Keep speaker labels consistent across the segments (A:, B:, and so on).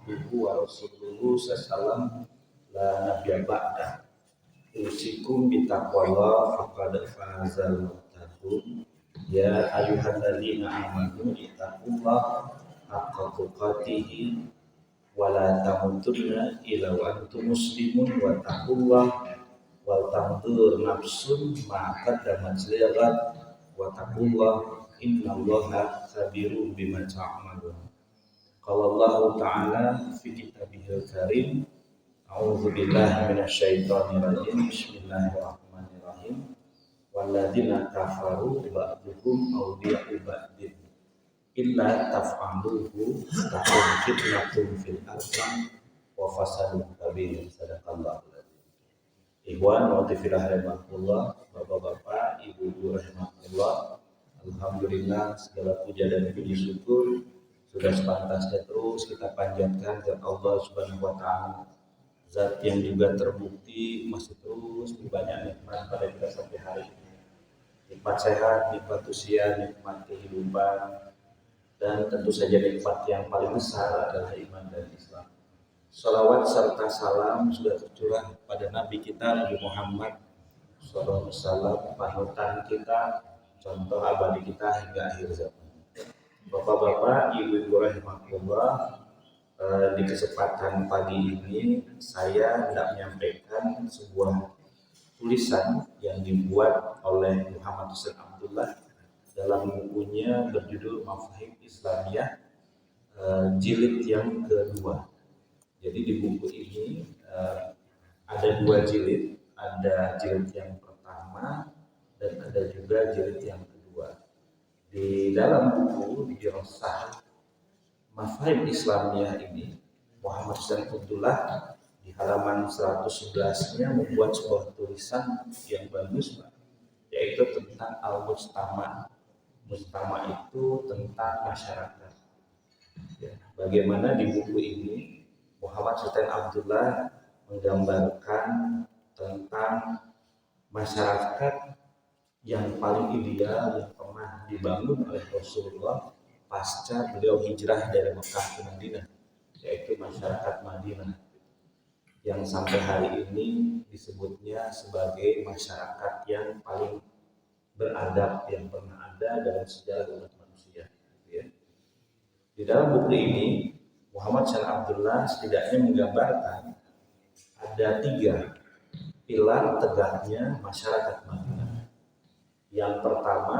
A: abduhu wa rasuluhu sallallahu la nabiyya ba'da. Usikum bitaqwallah faqad fazal muttaqun. Ya ayyuhalladzina amanu ittaqullaha haqqa tuqatih wa la tamutunna illa wa antum muslimun wa taqullaha wal tanzur nafsun ma qaddamat lighad wa taqullaha innallaha khabirun bima ta'malun. Qala Allah Ta'ala fi kitabihil karim, a'udzu billahi minasyaitonir rajim. Bismillahirrahmanirrahim. Walladzina kafaru ba'duhum awliya'u ba'din illa taf'aluhu takun fitnatun fil ardi wa fasadun kabir. Sadaqallahul adzim. Ikhwan wa tifirahimahullah, bapak-bapak, ibu-ibu rahimahullah. Alhamdulillah, segala puja dan puji syukur sudah sepantasnya terus kita panjatkan kepada Allah Subhanahu wa taala, zat yang juga terbukti masih terus banyak nikmat pada kita sampai hari ini. Nikmat sehat, nikmat usia, nikmat kehidupan, dan tentu saja nikmat yang paling besar adalah iman dan Islam. Salawat serta salam sudah tercurah pada Nabi kita Nabi Muhammad sallallahu alaihi wasallam, panutan kita, contoh abadi kita hingga akhir zaman. Bapak-bapak, ibu-ibu rahimahullah, di kesempatan pagi ini saya hendak menyampaikan sebuah tulisan yang dibuat oleh Muhammad Hussein Abdullah dalam bukunya berjudul Mafahim Islamiyah, jilid yang kedua. Jadi di buku ini ada dua jilid, ada jilid yang pertama dan ada juga jilid yang kedua. Di dalam buku dirasah Mafahim Islamiyah ini, Muhammad Hussein Abdullah di halaman 111-nya membuat sebuah tulisan yang bagus, yaitu tentang al-mujtama. Mujtama itu tentang masyarakat. Ya, bagaimana di buku ini Muhammad Hussein Abdullah menggambarkan tentang masyarakat yang paling ideal yang pernah dibangun oleh Rasulullah pasca beliau hijrah dari Mekah ke Madinah, yaitu masyarakat Madinah yang sampai hari ini disebutnya sebagai masyarakat yang paling beradab yang pernah ada dalam sejarah umat manusia. Di dalam buku ini Muhammad Hussein Abdullah setidaknya menggambarkan ada 3 pilar tegaknya masyarakat Madinah. Yang pertama,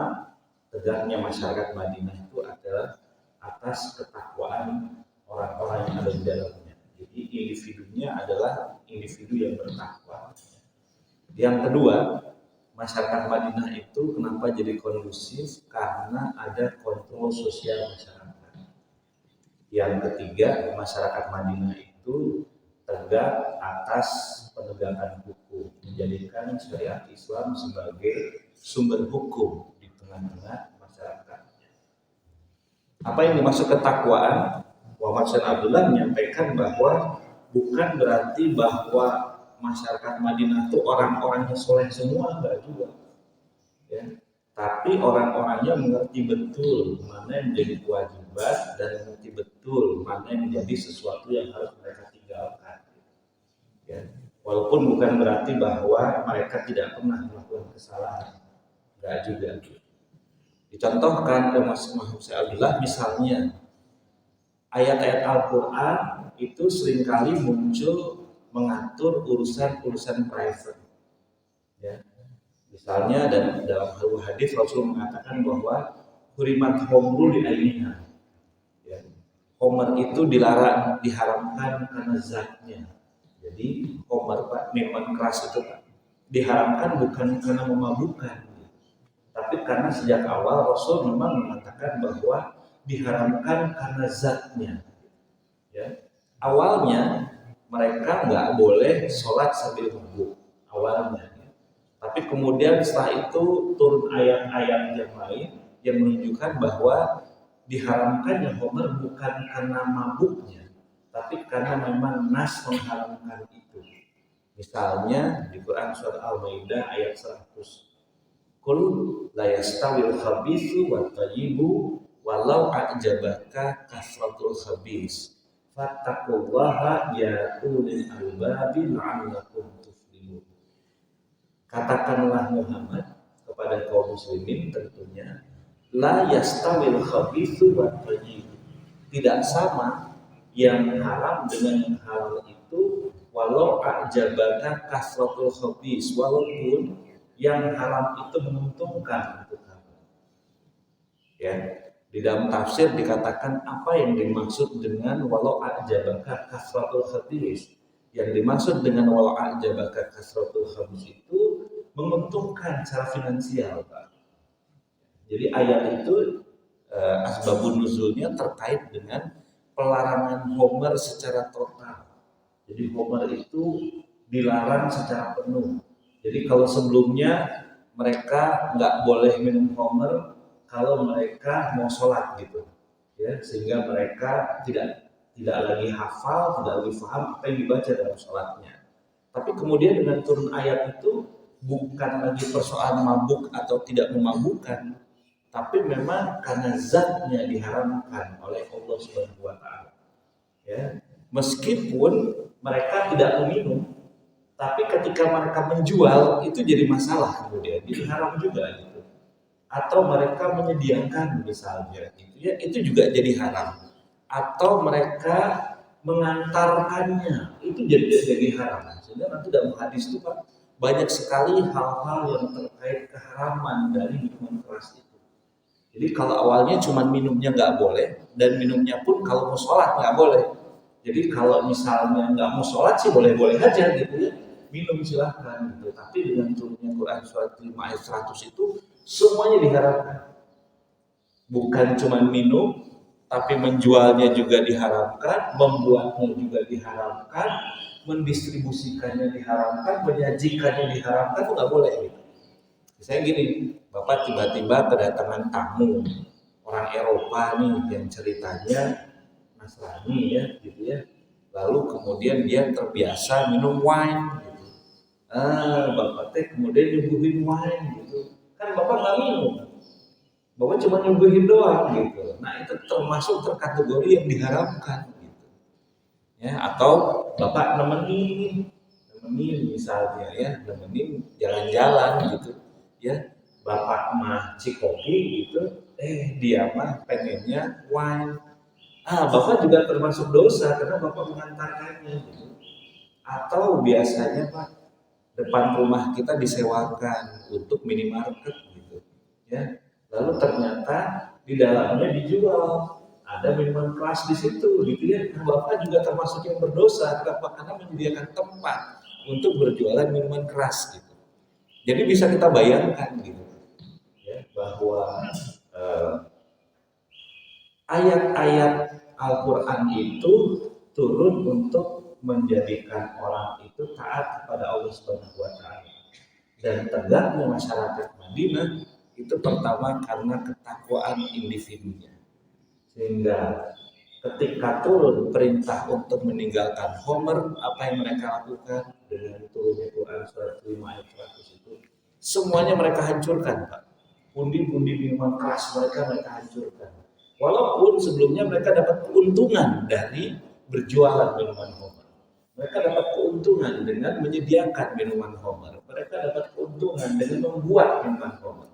A: tegaknya masyarakat Madinah itu adalah atas ketakwaan orang-orang yang ada di dalamnya. Jadi individunya adalah individu yang bertakwa. Yang kedua, masyarakat Madinah itu kenapa jadi kondusif? Karena ada kontrol sosial masyarakat. Yang ketiga, masyarakat Madinah itu tegak atas penegakan hukum, menjadikan syariat Islam sebagai sumber hukum di tengah-tengah masyarakat. Apa yang dimaksud ketakwaan? Muhammad Hussein Abdullah menyampaikan bahwa bukan berarti bahwa masyarakat Madinah itu orang-orangnya soleh semua, enggak juga. Ya. Tapi orang-orangnya mengerti betul mana yang menjadi kewajiban dan mengerti betul mana yang menjadi sesuatu yang harus mereka tinggalkan. Ya. Walaupun bukan berarti bahwa mereka tidak pernah melakukan kesalahan, enggak juga. Dicontohkan oleh Mas Muhammad Abdullah, misalnya ayat-ayat Al-Quran itu seringkali muncul mengatur urusan-urusan private. Ya. Misalnya dalam hadis Rasul mengatakan bahwa hurimat homru li ainiha. Ya. Homer itu diharamkan karena zatnya. Jadi homer, minuman keras itu diharamkan bukan karena memabukkan, tapi karena sejak awal Rasul memang mengatakan bahwa diharamkan karena zatnya. Ya. Awalnya mereka nggak boleh sholat sambil mabuk awalnya. Tapi kemudian setelah itu turun ayat-ayat yang lain yang menunjukkan bahwa diharamkannya homer bukan karena mabuknya, tapi karena memang nas mengharamkan itu. Misalnya di Quran surah Al-Maidah ayat 100. Qul la yastawil khabithu wat thayyibu walau a'jabaka kasratul khabis fattaqullaha ya ulil albabi la'allakum tuflihun. Katakanlah Muhammad kepada kaum muslimin tentunya, la yastawil khabithu wat thayyib. Tidak sama yang haram dengan yang halal itu, walau a'jabaka kasratul khabis, walaupun yang haram itu menguntungkan untuk kamu. Ya, di dalam tafsir dikatakan apa yang dimaksud dengan walau a'jabaka kasratul khabis. Yang dimaksud dengan walau a'jabaka kasratul khabis itu menguntungkan secara finansial, Pak. Jadi ayat itu asbabun nuzulnya terkait dengan pelarangan homer secara total. Jadi homer itu dilarang secara penuh. Jadi kalau sebelumnya mereka nggak boleh minum homer kalau mereka mau sholat gitu, ya, sehingga mereka tidak lagi hafal, tidak lagi paham apa yang dibaca dalam sholatnya. Tapi kemudian dengan turun ayat itu bukan lagi persoalan mabuk atau tidak memabukkan, tapi memang karena zatnya diharamkan oleh Allah Subhanahu wa taala. Ya, meskipun mereka tidak meminum, tapi ketika mereka menjual itu jadi masalah kemudian, jadi haram juga gitu. Atau mereka menyediakan misalnya gitu ya, itu juga jadi haram. Atau mereka mengantarkannya itu jadi haram. Sehingga nanti dalam hadis itu Pak, banyak sekali hal-hal yang terkait keharaman dari minuman keras itu. Jadi kalau awalnya cuma minumnya nggak boleh, dan minumnya pun kalau mau sholat nggak boleh. Jadi kalau misalnya nggak mau sholat sih boleh-boleh aja gitu ya, minum silahkan gitu. Tapi dengan turunnya Quran surat 5 ayat 100 itu semuanya diharamkan. Bukan cuma minum, tapi menjualnya juga diharamkan, membuatnya juga diharamkan, mendistribusikannya diharamkan, menyajikannya diharamkan, itu nggak boleh gitu. Misalnya gini, Bapak tiba-tiba kedatangan tamu orang Eropa nih yang ceritanya Nasrani ya gitu ya. Lalu kemudian dia terbiasa minum wine gitu. Bapak teh kemudian nyuguhin wine gitu. Kan Bapak nggak minum. Bapak cuma nyuguhin doang gitu. Nah, itu termasuk terkategori yang diharamkan gitu. Ya, atau Bapak nemenin misalnya ya, nemenin jalan-jalan gitu. Ya, Bapak mah cikopi gitu, dia mah pengennya wine. Bapak juga termasuk dosa karena Bapak mengantarkannya gitu. Atau biasanya Pak, depan rumah kita disewakan untuk minimarket gitu. Ya. Lalu ternyata di dalamnya dijual ada minuman keras di situ gitu ya. Nah, Bapak juga termasuk yang berdosa karena menyediakan tempat untuk berjualan minuman keras gitu. Jadi bisa kita bayangkan gitu ya, bahwa ayat-ayat Al-Quran itu turun untuk menjadikan orang itu taat kepada Allah Subhanahu wa taala. Dan tegaknya masyarakat Madinah itu pertama karena ketakwaan individunya. Sehingga ketika turun perintah untuk meninggalkan homer, apa yang mereka lakukan dengan turunnya Quran surat 5 ayat 100 itu, semuanya mereka hancurkan, Pak. Pundi-pundi minuman keras mereka hancurkan. Walaupun sebelumnya mereka dapat keuntungan dari berjualan minuman homer. Mereka dapat keuntungan dengan menyediakan minuman homer. Mereka dapat keuntungan dengan membuat minuman homer.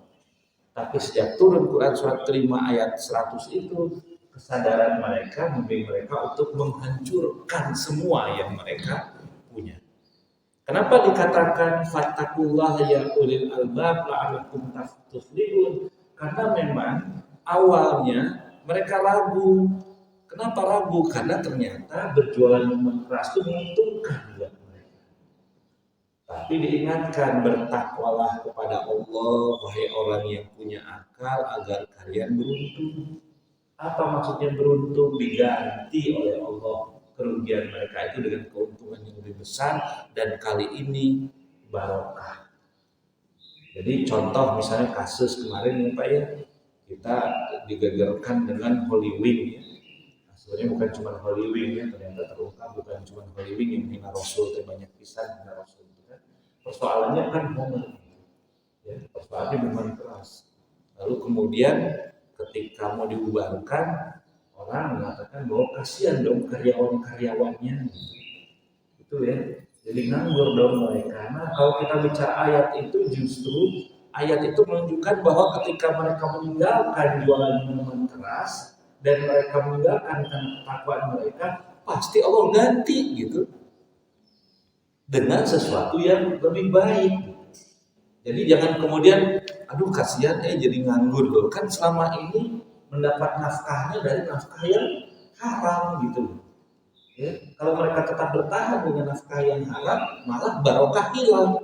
A: Tapi sejak turun Quran surat 5 ayat 100 itu, kesadaran mereka membimbing mereka untuk menghancurkan semua yang mereka punya. Kenapa dikatakan fattakullah ya ulil albab la'alakum tuflihun? Karena memang awalnya mereka ragu. Kenapa ragu? Karena ternyata berjualan minuman keras itu menguntungkan buat mereka. Tapi diingatkan, bertakwalah kepada Allah, wahai orang yang punya akal, agar kalian beruntung. Apa maksudnya beruntung? Diganti oleh Allah kerugian mereka itu dengan keuntungan yang lebih besar, dan kali ini barokah. Jadi contoh misalnya kasus kemarin ya Pak ya, kita digegerkan dengan Holy Wing ya. Nah, sebenarnya bukan cuma Holy Wing ya, ternyata terungkap bukan cuma Holy Wing yang menghina Rasul, tapi banyak pisan menghina Rasul itu kan. Persoalannya kan homer, ya, persoalannya memang keras. Lalu kemudian ketika mau dibubarkan, orang mengatakan bahwa kasihan dong karyawan-karyawannya gitu ya, jadi nganggur dong mereka. Nah kalau kita bicara ayat itu, justru ayat itu menunjukkan bahwa ketika mereka meninggalkan jualan minuman keras dan mereka meninggalkan ketakwaan mereka, pasti Allah ganti gitu dengan sesuatu yang lebih baik. Jadi jangan kemudian aduh kasihan jadi nganggur loh, kan selama ini mendapat nafkahnya dari nafkah yang haram gitu. Ya, kalau mereka tetap bertahan dengan nafkah yang haram, malah barokah hilang,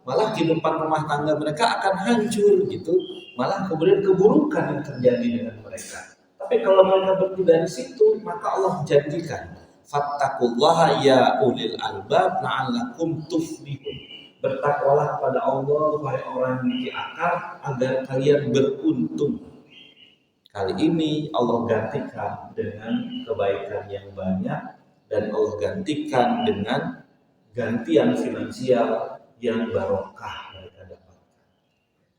A: malah kehidupan rumah tangga mereka akan hancur gitu, malah kemudian keburukan yang terjadi dengan mereka. Tapi kalau mereka berhenti dari situ, maka Allah janjikan, fattaqullaha ya ulil albab la'allakum tuflihun. Bertakwalah kepada Allah wahai orang yang memiliki akal agar kalian beruntung. Kali ini Allah gantikan dengan kebaikan yang banyak, dan Allah gantikan dengan gantian finansial yang barokah mereka dapatkan.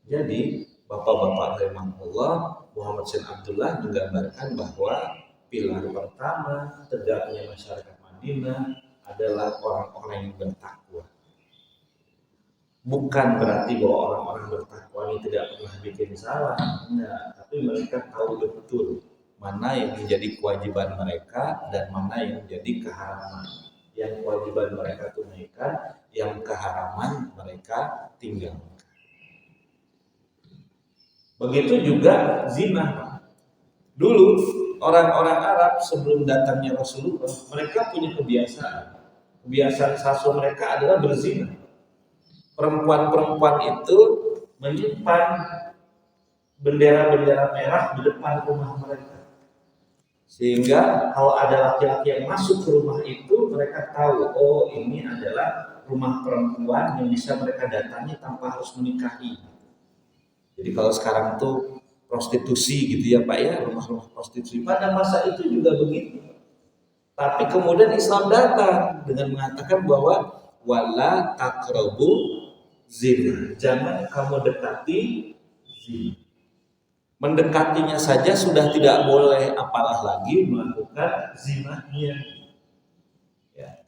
A: Jadi bapak-bapak rahimahullah, Muhammad Syed Abdullah menggambarkan bahwa pilar pertama tegaknya masyarakat Madinah adalah orang-orang yang bertakwa. Bukan berarti bahwa orang-orang bertakwa ini tidak pernah bikin salah, enggak. Tapi mereka tahu betul mana yang menjadi kewajiban mereka dan mana yang menjadi keharaman. Yang kewajiban mereka tunaikan, yang keharaman mereka tinggalkan. Begitu juga zina. Dulu orang-orang Arab sebelum datangnya Rasulullah, mereka punya kebiasaan. Kebiasaan satu mereka adalah berzina. Perempuan-perempuan itu menyimpan bendera-bendera merah di depan rumah mereka, sehingga kalau ada laki-laki yang masuk ke rumah itu, mereka tahu, oh ini adalah rumah perempuan yang bisa mereka datangi tanpa harus menikahi. Jadi kalau sekarang tuh prostitusi gitu ya Pak ya, rumah-rumah prostitusi, pada masa itu juga begitu. Tapi kemudian Islam datang dengan mengatakan bahwa wala taqrabu zina, jangan kamu dekati zina. Mendekatinya saja sudah tidak boleh, apalah lagi melakukan zinanya. Ya.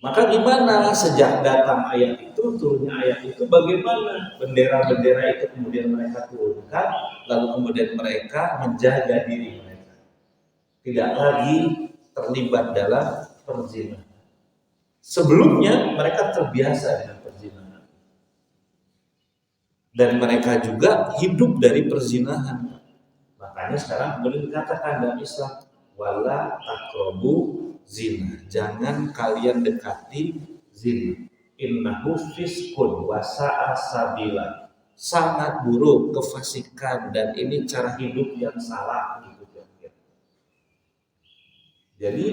A: Maka gimana sejak datang ayat itu, turunnya ayat itu, bagaimana bendera-bendera itu kemudian mereka turunkan, lalu kemudian mereka menjaga diri mereka, tidak lagi terlibat dalam perzinahan. Sebelumnya mereka terbiasa dengan perzinahan. Dan mereka juga hidup dari perzinahan. Makanya sekarang boleh dikatakan dalam Islam, wala taqrabu zina, jangan kalian dekati zina. Innahu fiskun wa sa'a sabila, sangat buruk, kefasikan, dan ini cara hidup yang salah gitu. Jadi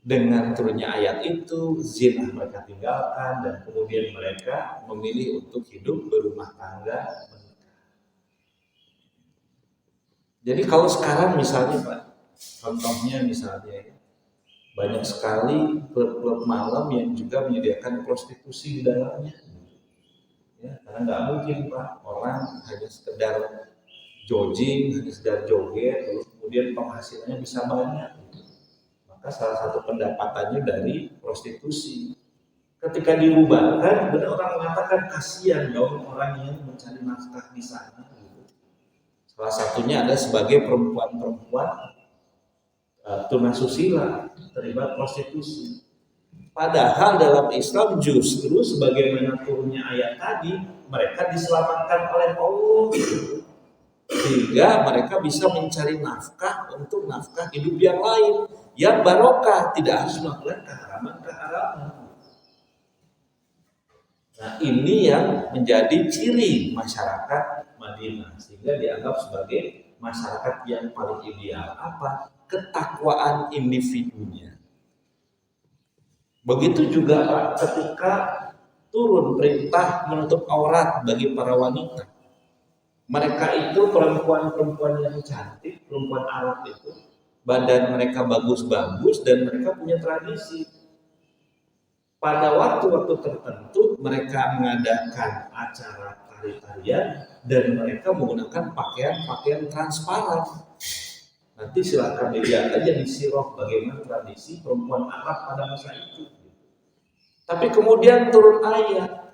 A: dengan turunnya ayat itu, zina mereka tinggalkan dan kemudian mereka memilih untuk hidup berumah tangga. Jadi kalau sekarang misalnya Pak, contohnya misalnya banyak sekali klub-klub malam yang juga menyediakan prostitusi di dalamnya. Ya, karena nggak mungkin Pak, orang hanya sekedar jogging, hanya sekedar joget, terus kemudian penghasilannya bisa banyak. Maka salah satu pendapatannya dari prostitusi. Ketika dibubarkan, benar orang mengatakan kasihan dong orang yang mencari nafkah di sana. Salah satunya ada sebagai perempuan-perempuan tunasusila terlibat prostitusi. Padahal dalam Islam justru sebagaimana turunnya ayat tadi, mereka diselamatkan oleh Allah, sehingga mereka bisa mencari nafkah untuk nafkah hidup yang lain, yang barokah, tidak harus melakukan keharaman-keharaman. Nah ini yang menjadi ciri masyarakat Madinah, sehingga dianggap sebagai masyarakat yang paling ideal. Apa? Ketakwaan individunya. Begitu juga Pak, ketika turun perintah menutup aurat bagi para wanita. Mereka itu perempuan-perempuan yang cantik, perempuan Arab itu, badan mereka bagus-bagus dan mereka punya tradisi. Pada waktu-waktu tertentu mereka mengadakan acara tari-tarian dan mereka menggunakan pakaian-pakaian transparan. Nanti silakan dilihat aja di sirah bagaimana tradisi perempuan Arab pada masa itu. Tapi kemudian turun ayat,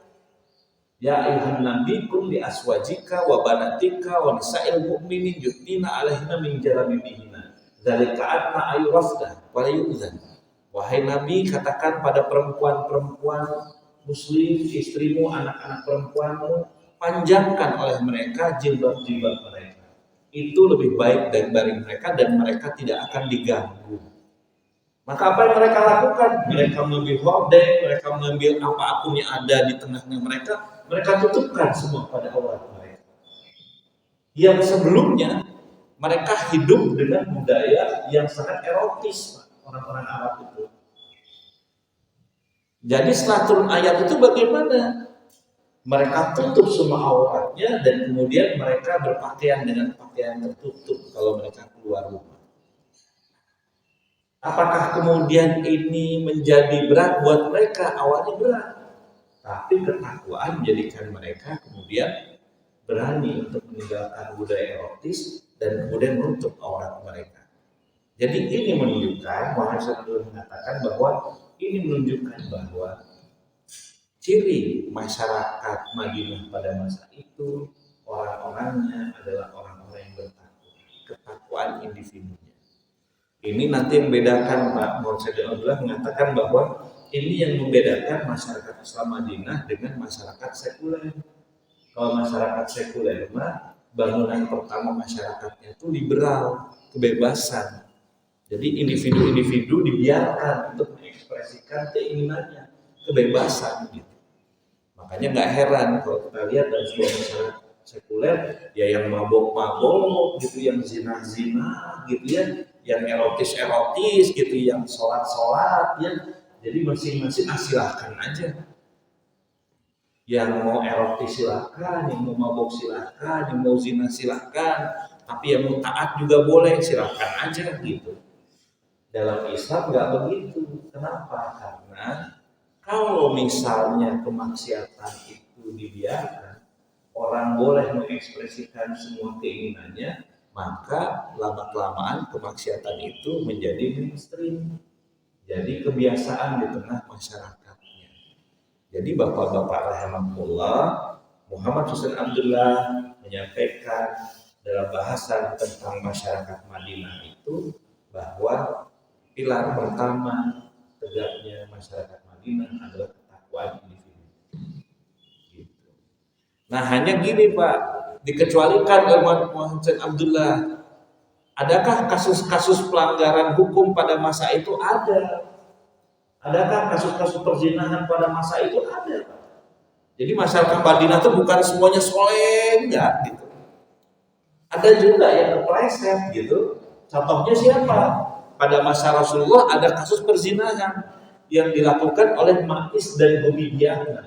A: ya ayuhan nabi kun li aswajika wa banatika wa nisa'il mu'minin yudnina alaihina min jalabibihinna dzalika adna ayurafda wa la yu'zan. Wahai nabi, katakan pada perempuan-perempuan muslim, istrimu, anak-anak perempuanmu, panjangkan oleh mereka jilbab-jilbab mereka. Itu lebih baik dari mereka dan mereka tidak akan diganggu. Maka apa yang mereka lakukan? Mereka mengambil hordeng, mereka mengambil apapun yang ada di tengahnya mereka tutupkan semua pada aurat mereka. Yang sebelumnya mereka hidup dengan budaya yang sangat erotis, orang-orang Arab itu. Jadi setelah turun ayat itu bagaimana? Mereka tutup semua auratnya dan kemudian mereka berpakaian dengan pakaian tertutup kalau mereka keluar rumah. Apakah kemudian ini menjadi berat buat mereka? Awalnya berat, tapi ketakwaan menjadikan mereka kemudian berani untuk meninggalkan budaya erotis dan kemudian menutup aurat mereka. Jadi ini menunjukkan, Muhammad SAW mengatakan bahwa ini menunjukkan bahwa ciri masyarakat Madinah pada masa itu orang-orangnya adalah orang-orang yang bertakwa, ketakwaan individunya. Ini nanti yang membedakan, Pak Muhammad Abdullah mengatakan bahwa ini yang membedakan masyarakat Islam Madinah dengan masyarakat sekuler. Kalau masyarakat sekuler mah bangunan pertama masyarakatnya itu liberal, kebebasan. Jadi individu-individu dibiarkan untuk mengekspresikan keinginannya, kebebasan gitu. Makanya nggak heran kalau kita lihat dalam sebuah masyarakat sekuler, ya yang mabok-mabok gitu, yang zina-zina gitu ya, yang erotis-erotis gitu, yang sholat-sholat ya. Jadi masing-masing silahkan aja. Yang mau erotis silahkan, yang mau mabok silahkan, yang mau zina silahkan, tapi yang mau taat juga boleh, silahkan aja gitu. Dalam Islam nggak begitu. Kenapa? Karena kalau misalnya kemaksiatan itu dibiarkan, orang boleh mengekspresikan semua keinginannya, maka lama-kelamaan kemaksiatan itu menjadi mainstream, jadi kebiasaan di tengah masyarakatnya. Jadi bapak-bapak rahimahullah, Muhammad Husain Abdullah menyampaikan dalam bahasan tentang masyarakat Madinah itu bahwa pilar pertama tegaknya masyarakat Madinah adalah ketakwaan individu. Gitu. Nah hanya gini Pak, dikecualikan oleh Muhammad Husain Abdullah. Adakah kasus-kasus pelanggaran hukum pada masa itu? Ada. Adakah kasus-kasus perzinahan pada masa itu? Ada. Jadi masyarakat Madinah itu bukan semuanya soleh, enggak gitu. Ada juga yang kepleset gitu. Contohnya siapa? Pada masa Rasulullah ada kasus perzinahan yang dilakukan oleh Ma'is dan Gomidiyah.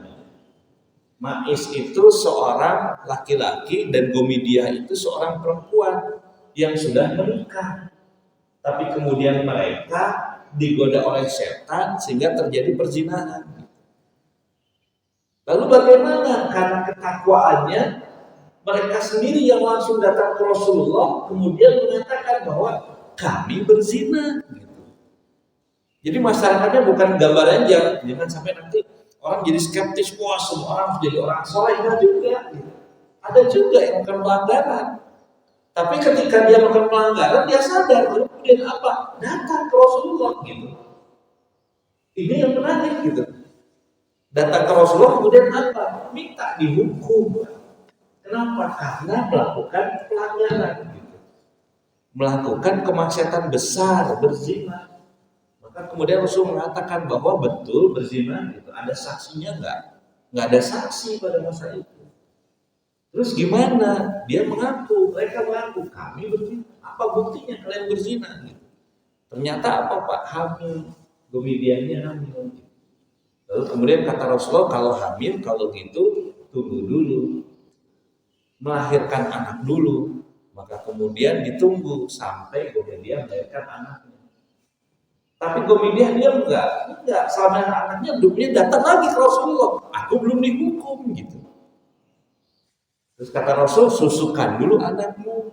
A: Ma'is itu seorang laki-laki dan Gomidiyah itu seorang perempuan yang sudah menikah, tapi kemudian mereka digoda oleh setan sehingga terjadi perzinahan. Lalu bagaimana? Karena ketakwaannya, mereka sendiri yang langsung datang ke Rasulullah kemudian mengatakan bahwa kami berzina. Jadi masyarakatnya bukan gambaran jangan sampai nanti orang jadi skeptis, wah semua orang jadi orang soleh. Juga. Ada juga yang melakukan pelanggaran. Tapi ketika dia melakukan pelanggaran, dia sadar, kemudian apa? Datang ke Rasulullah gitu. Ini yang menarik gitu. Datang ke Rasulullah kemudian apa? Minta dihukum. Kenapa? Karena melakukan pelanggaran gitu. Melakukan kemaksiatan besar, berzina. Maka kemudian Rasul mengatakan bahwa betul berzina gitu. Ada saksinya enggak? Enggak ada saksi pada masa itu. Terus gimana? Dia mengaku, mereka mengaku kami berzina. Apa buktinya kalian berzina? Gitu. Ternyata apa Pak? Hamil, Gomidiyahnya hamil. Lalu kemudian kata Rasulullah, kalau hamil, kalau gitu tunggu dulu, melahirkan anak dulu. Maka kemudian ditunggu sampai Gomidiyah melahirkan anaknya. Tapi Gomidiyah dia enggak. Selama anaknya hidupnya datang lagi ke Rasulullah. Aku belum dihukum gitu. Terus kata Rasul, susukan dulu anakmu.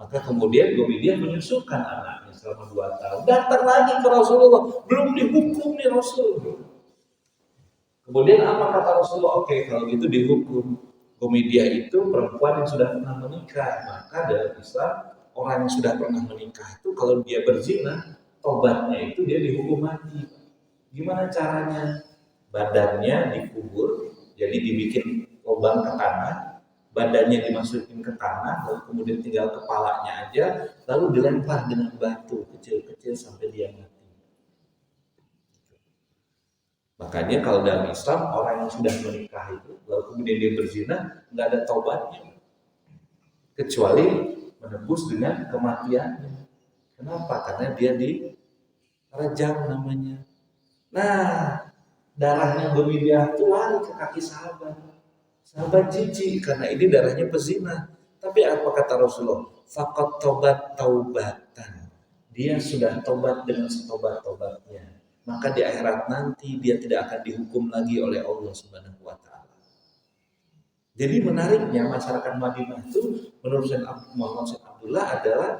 A: Maka kemudian Gomidyah menyusukan anaknya selama 2 tahun. Datang lagi ke Rasulullah, belum dihukum nih Rasul. Kemudian apa kata Rasulullah? Oke, kalau gitu dihukum. Gomidyah itu perempuan yang sudah pernah menikah. Maka dalam Islam, orang yang sudah pernah menikah itu kalau dia berzina, tobatnya itu dia dihukum mati. Gimana caranya? Badannya dikubur, jadi dibikin lubang ke tanah, badannya dimasukin ke tanah, lalu kemudian tinggal kepalanya aja, lalu dilempar dengan batu kecil-kecil sampai dia mati. Makanya kalau dalam Islam orang yang sudah menikah itu, lalu kemudian dia berzina, nggak ada taubatnya, kecuali menebus dengan kematiannya. Kenapa? Karena dia dirajam namanya. Nah, darahnya Gomidyah itu lari ke kaki sahabat. Sahabat jijik karena ini darahnya pezina. Tapi apa kata Rasulullah? Faqad taubat taubatan. Dia sudah tobat dengan setobat-tobatnya. Maka di akhirat nanti dia tidak akan dihukum lagi oleh Allah Subhanahu wa taala. Jadi menariknya masyarakat Madinah itu menurut Muhammad Said Abdullah adalah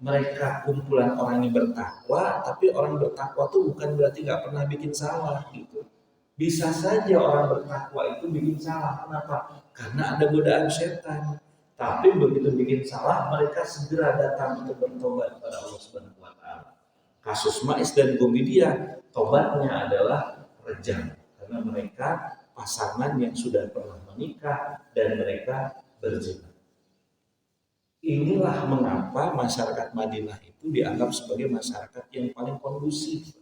A: mereka kumpulan orang yang bertakwa, tapi orang bertakwa itu bukan berarti nggak pernah bikin salah gitu. Bisa saja orang bertakwa itu bikin salah. Kenapa? Karena ada godaan setan. Tapi begitu bikin salah, mereka segera datang untuk bertobat kepada Allah Subhanahu wa taala. Kasus Maiz dan Gomidyah, tobatnya adalah rejam karena mereka pasangan yang sudah pernah menikah dan mereka berzina. Inilah mengapa masyarakat Madinah itu dianggap sebagai masyarakat yang paling kondusif.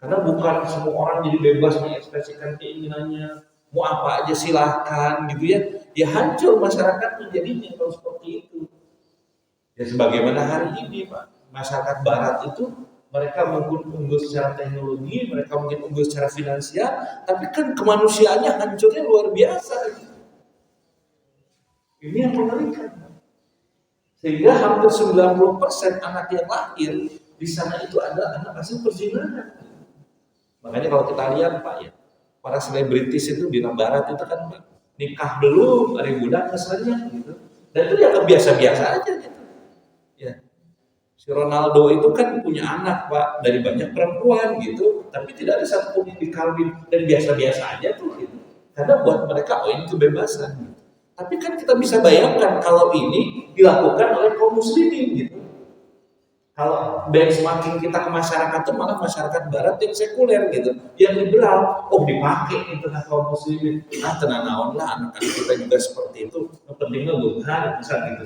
A: Karena bukan semua orang jadi bebas mengekspresikan keinginannya, mau apa aja silahkan gitu ya. Ya hancur masyarakat menjadinya kalau seperti itu. Ya sebagaimana hari ini Pak, masyarakat Barat itu mereka mungkin unggul secara teknologi, mereka mungkin unggul secara finansial, tapi kan kemanusiaannya hancurnya luar biasa. Ini yang mengerikan. Sehingga hampir 90% anak yang lahir di sana itu adalah anak hasil perzinahan. Makanya kalau kita lihat Pak ya, para selebritis itu di Barat itu kan nikah belum, ada budak kesannya gitu. Dan itu ya biasa-biasa aja gitu. Ya. Si Ronaldo itu kan punya anak Pak dari banyak perempuan gitu, tapi tidak ada satupun yang dikawin dan biasa-biasa aja tuh gitu. Karena buat mereka ini kebebasan. Tapi kan kita bisa bayangkan kalau ini dilakukan oleh kaum muslimin gitu. Kalau benchmarking kita ke masyarakat itu malah masyarakat Barat yang sekuler gitu, yang liberal, dipakai itu nah kaum muslimin. Tenang naon lah anak-anak kita juga seperti itu. Pentingnya Tuhan bisa gitu.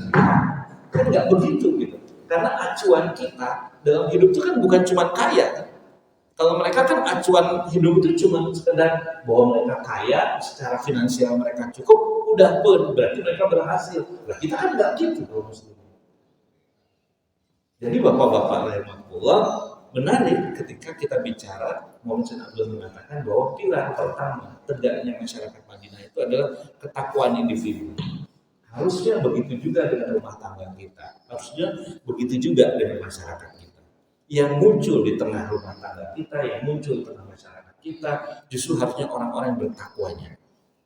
A: Kan nggak begitu gitu. Karena acuan kita dalam hidup itu kan bukan cuma kaya kan. Kalau mereka kan acuan hidup itu cuma sekedar bahwa mereka kaya, secara finansial mereka cukup, udah pun berarti mereka berhasil. Nah kita kan nggak gitu kalau muslim. Jadi bapak-bapak rahimahullah menarik ketika kita bicara, Muhammad Said Abdullah mengatakan bahwa pilar pertama tegaknya masyarakat Madinah itu adalah ketakwaan individu. Harusnya begitu juga dengan rumah tangga kita. Harusnya begitu juga dengan masyarakat kita. Yang muncul di tengah rumah tangga kita, yang muncul di tengah masyarakat kita, justru harusnya orang-orang yang bertakwanya,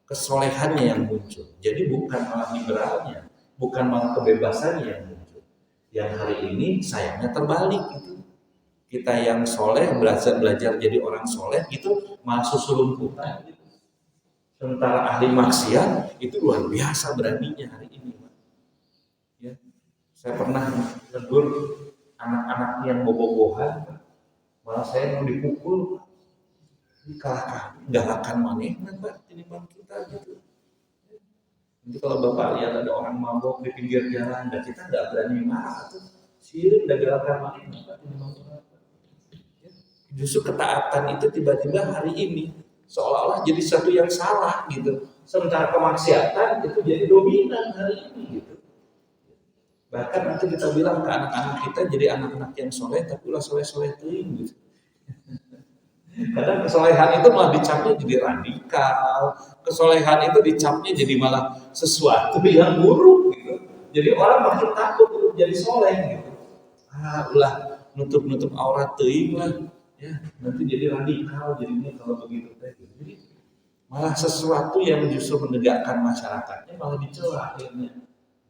A: kesolehannya yang muncul. Jadi bukan malah liberalnya, bukan malah kebebasannya yang muncul. Yang hari ini sayangnya terbalik gitu. Kita yang soleh belajar jadi orang soleh itu malah susulumputan gitu. Sementara ahli maksiat itu luar biasa beraninya hari ini. Ya, saya pernah menegur anak-anak yang bobogohan, malah saya mau dipukul, galakan manehna Pak tinimbang kita gitu. Jadi kalau Bapak lihat ada orang mabok di pinggir jalan, dan kita nggak berani marah tuh, sirik dan galakan manehna Pak tinimbang kita. Justru ketaatan itu tiba-tiba hari ini seolah-olah jadi satu yang salah gitu. Sementara kemaksiatan itu jadi dominan hari ini gitu. Bahkan nanti kita bilang ke anak-anak kita jadi anak-anak yang soleh, tapi ulah soleh-soleh teuing gitu. Kadang kesolehan itu malah dicapnya jadi radikal, kesolehan itu dicapnya jadi malah sesuatu yang buruk gitu. Jadi orang makin takut untuk jadi soleh gitu. Ulah nutup-nutup aurat teuing lah, ya nanti jadi radikal jadinya kalau begitu teh. Jadi malah sesuatu yang justru menegakkan masyarakatnya malah dicela akhirnya.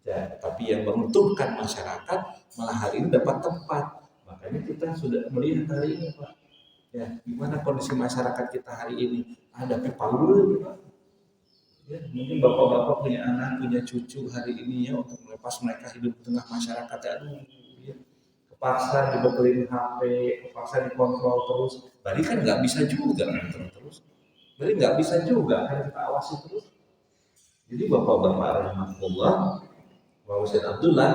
A: Ya, tapi yang menguntungkan masyarakat malah hari ini dapat tempat. Makanya kita sudah melihat hari ini, Pak. Ya, gimana kondisi masyarakat kita hari ini? Ada PPAU, Pak. Ya, mungkin bapak-bapak punya anak, punya cucu hari ini ya untuk melepas mereka hidup di tengah masyarakat. Aduh, ya. Kepaksa dibekali HP, kepaksa dikontrol terus. Berarti kan nggak bisa juga kontrol terus. Berarti nggak bisa juga kan kita awasi terus. Jadi bapak-bapak rahmatullah, Muhammad Said Abdullah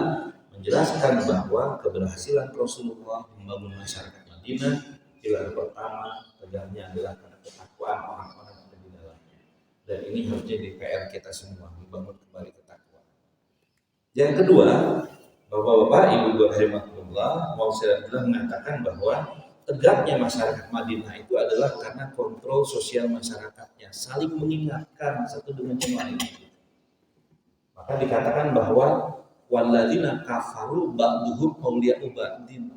A: menjelaskan bahwa keberhasilan Rasulullah membangun masyarakat Madinah, pilar pertama tegaknya adalah karena ketakwaan orang-orang yang ada di dalamnya. Dan ini harusnya di PR kita semua, membangun kembali ketakwaan. Yang kedua, bapak-bapak, ibu-ibu rahimahullah, Muhammad Said Abdullah mengatakan bahwa tegaknya masyarakat Madinah itu adalah karena kontrol sosial masyarakatnya, saling mengingatkan satu dengan yang lain. Maka dikatakan bahwa walladzina kafaru ba'duhum awliya'u ba'din.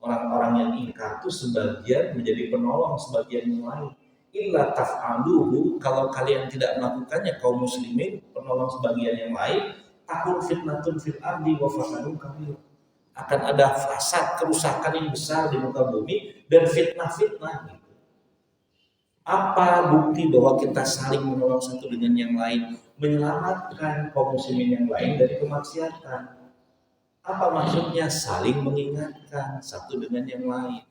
A: Orang-orang yang ingkar itu sebagian menjadi penolong sebagian yang lain. Illa taf'aluhu, kalau kalian tidak melakukannya kaum muslimin penolong sebagian yang lain, takun fitnatun fil ardi wa fasadun kabir. Akan ada fasad, kerusakan yang besar di muka bumi dan fitnah-fitnah. Apa bukti bahwa kita saling menolong satu dengan yang lain, menyelamatkan kaum muslimin yang lain dari kemaksiatan? Apa maksudnya? Saling mengingatkan satu dengan yang lain.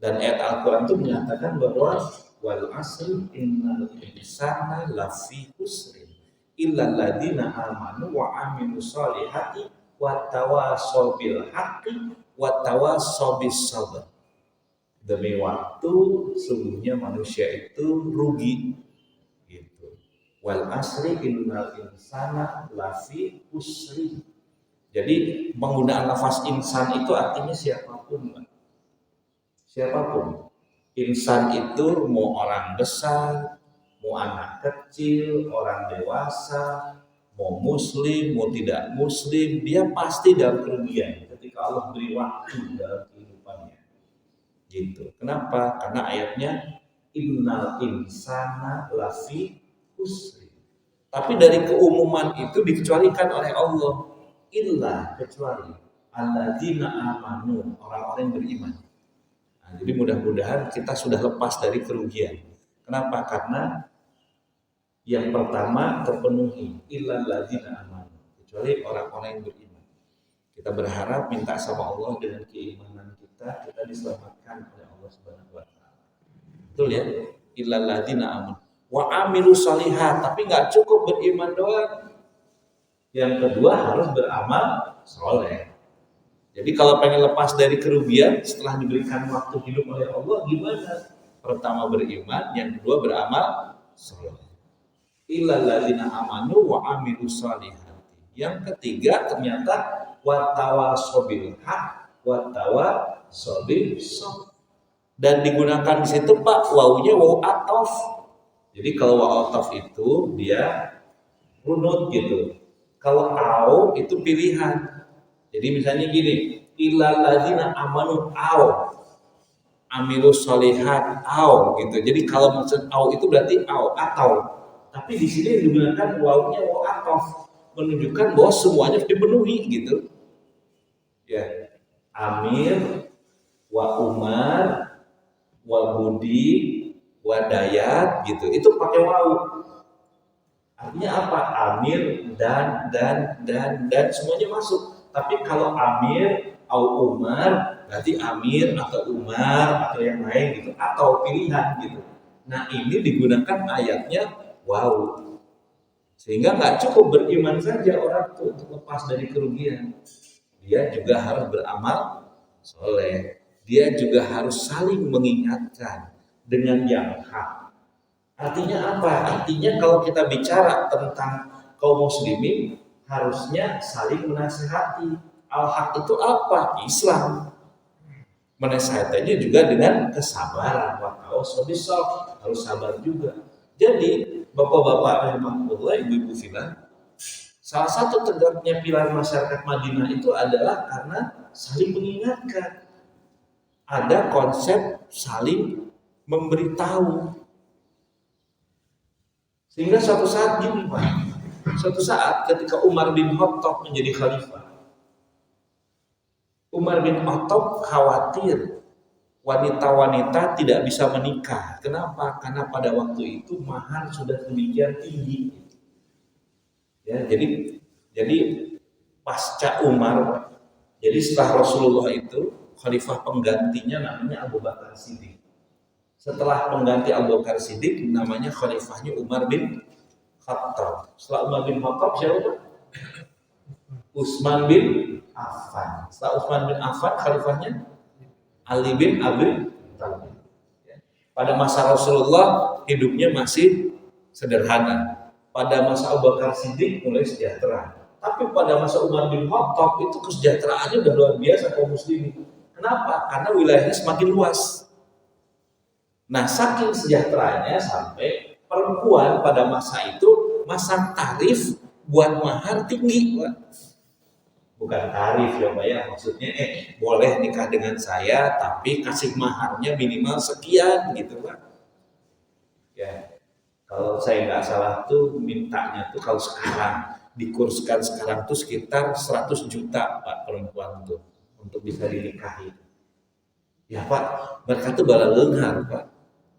A: Dan ayat Al-Quran itu menyatakan bahwa wal asri innal insana lafi khusrin illal ladzina amanu wa amilus solihati wa tawassaw bil haqqi wa tawassaw bis sabr. Demi waktu sungguhnya manusia itu rugi gitu. Wal asri innal insana lafi khusrin. Jadi penggunaan lafaz insan itu artinya siapapun, Pak. Siapapun. Insan itu mau orang besar, mau anak kecil, orang dewasa, mau muslim, mau tidak muslim, dia pasti dalam kerugian ketika Allah beri waktu dalam kehidupannya. Gitu. Kenapa? Karena ayatnya innal insana lafi khusrin. Tapi dari keumuman itu dikecualikan oleh Allah, illa kecuali alladzina amanu, orang-orang yang beriman. Nah, jadi mudah-mudahan kita sudah lepas dari kerugian. Kenapa? Karena yang pertama terpenuhi illa alladzina amanu, kecuali orang-orang yang beriman. Kita berharap minta sama Allah dengan keimanan kita diselamatkan oleh Allah Subhanahu wa taala. Betul ya? Illal ladzina amanu wa amilus shalihat, tapi enggak cukup beriman doang. Yang kedua harus beramal soleh. Jadi kalau pengen lepas dari kerugian setelah diberikan waktu hidup oleh Allah gimana? Pertama beriman, yang kedua beramal soleh. Illal ladzina amanu wa amilus shalihat. Yang ketiga ternyata watawasobil hak, watawasobil sabr. Dan digunakan di situ Pak, wawunya waw atof. Jadi kalau waw atof itu dia runut gitu. Kalau au itu pilihan. Jadi misalnya gini, illal ladzina amanu au, amilus sholihat au gitu. Jadi kalau maksud au itu berarti au atau. Tapi di sini digunakan wawunya waw atof, menunjukkan bahwa semuanya dipenuhi gitu. Ya, Amir, wa Umar, wa Budi, wa Dayat gitu. Itu pakai wawu. Artinya apa? Amir dan semuanya masuk. Tapi kalau Amir atau Umar berarti Amir atau Umar atau yang lain gitu, atau pilihan gitu. Nah, ini digunakan ayatnya wawu. Sehingga nggak cukup beriman saja orang itu untuk lepas dari kerugian. Dia juga harus beramal soleh. Dia juga harus saling mengingatkan dengan yang hak. Artinya apa? Artinya kalau kita bicara tentang kaum muslimin harusnya saling menasihati. Al-haq itu apa? Islam. Menasihatinya juga dengan kesabaran. Harus sabar juga. Jadi bapak-bapak rahimahullah, ibu-ibu filah, salah satu tegaknya pilar masyarakat Madinah itu adalah karena saling mengingatkan. Ada konsep saling memberitahu. Sehingga suatu saat gini Pak, Suatu saat ketika Umar bin Khattab menjadi khalifah, Umar bin Khattab khawatir wanita-wanita tidak bisa menikah. Kenapa? Karena pada waktu itu mahar sudah demikian tinggi. Ya, jadi pasca Umar, jadi setelah Rasulullah itu khalifah penggantinya namanya Abu Bakar Siddiq. Setelah pengganti Abu Bakar Siddiq namanya khalifahnya Umar bin Khattab. Setelah Umar bin Khattab siapa? Utsman bin Affan. Setelah Utsman bin Affan khalifahnya Ali bin Abi Thalib. Pada masa Rasulullah hidupnya masih sederhana. Pada masa Abu Bakar Siddiq mulai sejahtera. Tapi pada masa Umar bin Khattab itu kesejahteraannya udah luar biasa kaum muslimin. Kenapa? Karena wilayahnya semakin luas. Nah, saking sejahteranya sampai perempuan pada masa itu masang tarif buat mahar tinggi, Pak. Bukan tarif ya Pak ya, maksudnya boleh nikah dengan saya tapi kasih maharnya minimal sekian gitu Pak. Ya, kalau saya nggak salah tuh mintanya tuh kalau sekarang dikurskan sekarang tuh sekitar 100 juta Pak perempuan tuh untuk bisa dinikahi. Ya Pak, mereka tuh bala leunghar Pak.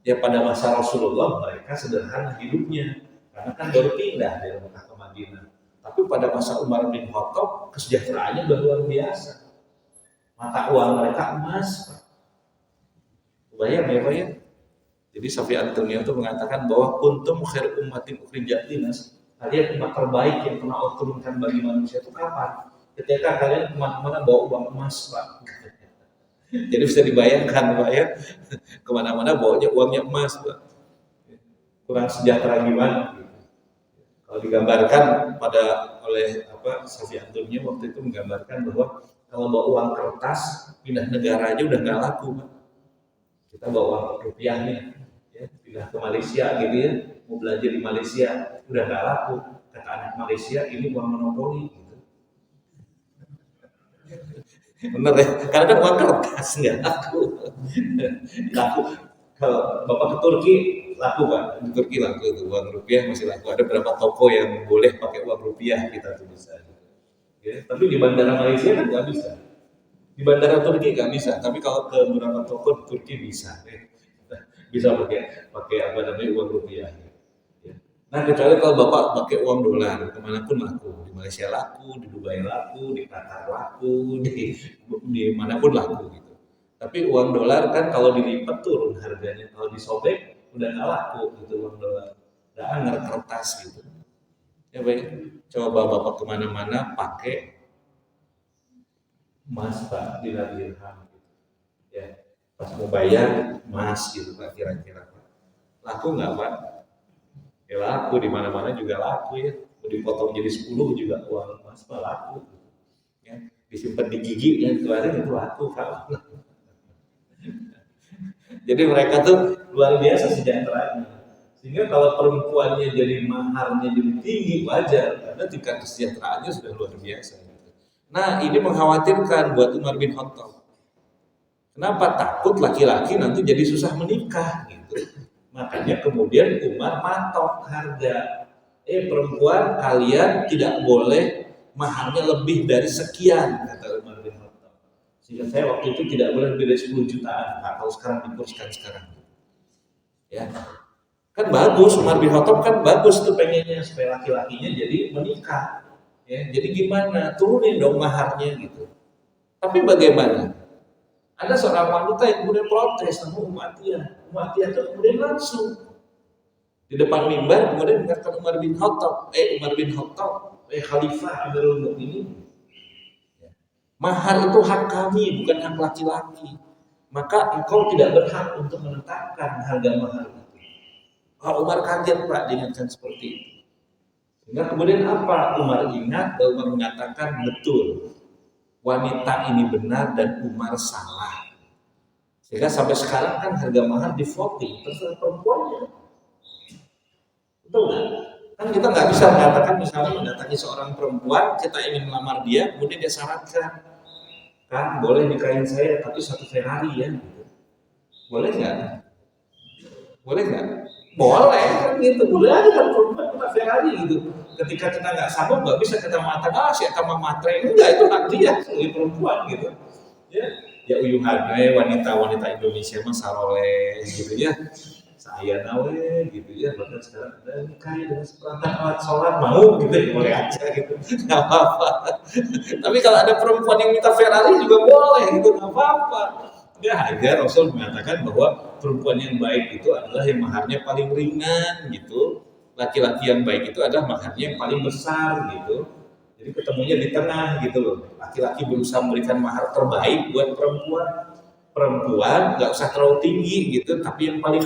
A: Ya pada masa Rasulullah mereka sederhana hidupnya karena kan baru pindah dari Mekah ke Madinah. Tapi pada masa Umar bin Khattab kesejahteraannya udah luar biasa. Mata uang mereka emas. Bayang ya Pak ya. Jadi Syafi'i Antonio itu mengatakan bahwa kuntum khair ummatin ukhrijat linnas. Kalian umat terbaik yang pernah Allah turunkan bagi manusia itu kapan? Ketika kalian kemana-mana bawa uang emas Pak. Jadi bisa dibayangkan Pak ya, kemana-mana bawanya uangnya emas Pak. Kurang sejahtera gimana? Kalau digambarkan oleh Syafi'i Antonio waktu itu menggambarkan bahwa kalau bawa uang kertas pindah negara aja udah nggak laku Pak. Kita bawa uang rupiahnya, ya, pindah ke Malaysia gitu ya, mau belajar di Malaysia udah nggak laku. Kata anak Malaysia ini uang monopoli. Bener ya, karena kan uang kertas nggak laku. Kalau Bapak ke Turki laku Pak, di Turki laku itu uang rupiah masih laku. Ada beberapa toko yang boleh pakai uang rupiah kita tuh bisa. Ya, tapi di bandara Malaysia kan nggak bisa. Di bandara Turki nggak bisa, tapi kalau ke beberapa toko di Turki bisa. Bisa pakai uang rupiah. Nah kecuali kalau Bapak pakai uang dolar, kemanapun laku, di Malaysia laku, di Dubai laku, di Qatar laku, di manapun laku gitu. Tapi uang dolar kan kalau dilipat turun harganya, kalau disobek udah nggak laku gitu uang dolar, udah anggar kertas gitu. Ya baik, coba Bapak kemana-mana pakai emas Pak, dirham gitu. Ya, pas mau bayar emas gitu Pak kira-kira Pak. Laku nggak Pak? Ya laku, di mana-mana juga laku ya. Mau dipotong jadi 10 juga uang emas Pak laku. Ya, disimpan di gigi yang keluarin itu laku Pak. Jadi mereka tuh luar biasa sejahteranya. Sehingga kalau perempuannya jadi maharnya jadi tinggi wajar karena tingkat kesejahteraannya sudah luar biasa. Nah, ini mengkhawatirkan buat Umar bin Khattab. Kenapa? Takut laki-laki nanti jadi susah menikah gitu. Makanya kemudian Umar matok harga. Perempuan kalian tidak boleh maharnya lebih dari sekian, kata Umar bin Khattab. Sehingga saya waktu itu tidak boleh lebih dari 10 jutaan. Nah, kalau sekarang dikurskan sekarang. Ya. Kan bagus, Umar bin Khattab kan bagus tuh pengennya supaya laki-lakinya jadi menikah. Ya, jadi gimana? Turunin dong maharnya gitu. Tapi bagaimana? Ada seorang wanita yang kemudian protes sama Umayyah. Umayyah itu kemudian langsung di depan mimbar kemudian mengatakan Umar bin Khattab, Khalifah Amirul Mukminin. Mahar itu hak kami, bukan hak laki-laki. Maka engkau tidak berhak untuk menetapkan harga mahar itu. Umar kaget Pak diingatkan seperti itu. Sehingga kemudian apa? Umar ingat dan Umar mengatakan betul. Wanita ini benar dan Umar salah. Sehingga sampai sekarang kan harga mahar di voting terserah perempuannya. Betul nggak? Kan kita nggak bisa mengatakan misalnya mendatangi seorang perempuan, kita ingin melamar dia, kemudian dia syaratkan, kan boleh nikahin saya tapi satu Ferrari ya. Boleh nggak? Boleh nggak? Boleh kan gitu. Boleh aja kan perempuan punya Ferrari gitu. Ketika kita nggak sanggup, nggak bisa kita mengatakan si eta mah matre. Enggak, itu hak dia sebagai perempuan gitu. Ya uyuhan wanita-wanita Indonesia mah saroleh gitu ya. Saya nawe gitu ya, bahkan sekarang ada kaya dengan seperangkat alat sholat mau gitu ya, boleh aja gitu, nggak apa-apa. Tapi kalau ada perempuan yang minta Ferrari juga boleh gitu, nggak apa-apa. Ya agar Rasul mengatakan bahwa perempuan yang baik itu adalah yang maharnya paling ringan gitu, laki-laki yang baik itu adalah maharnya yang paling besar gitu. Jadi ketemunya di tengah gitu loh. Laki-laki berusaha memberikan mahar terbaik buat perempuan nggak usah terlalu tinggi gitu, tapi yang paling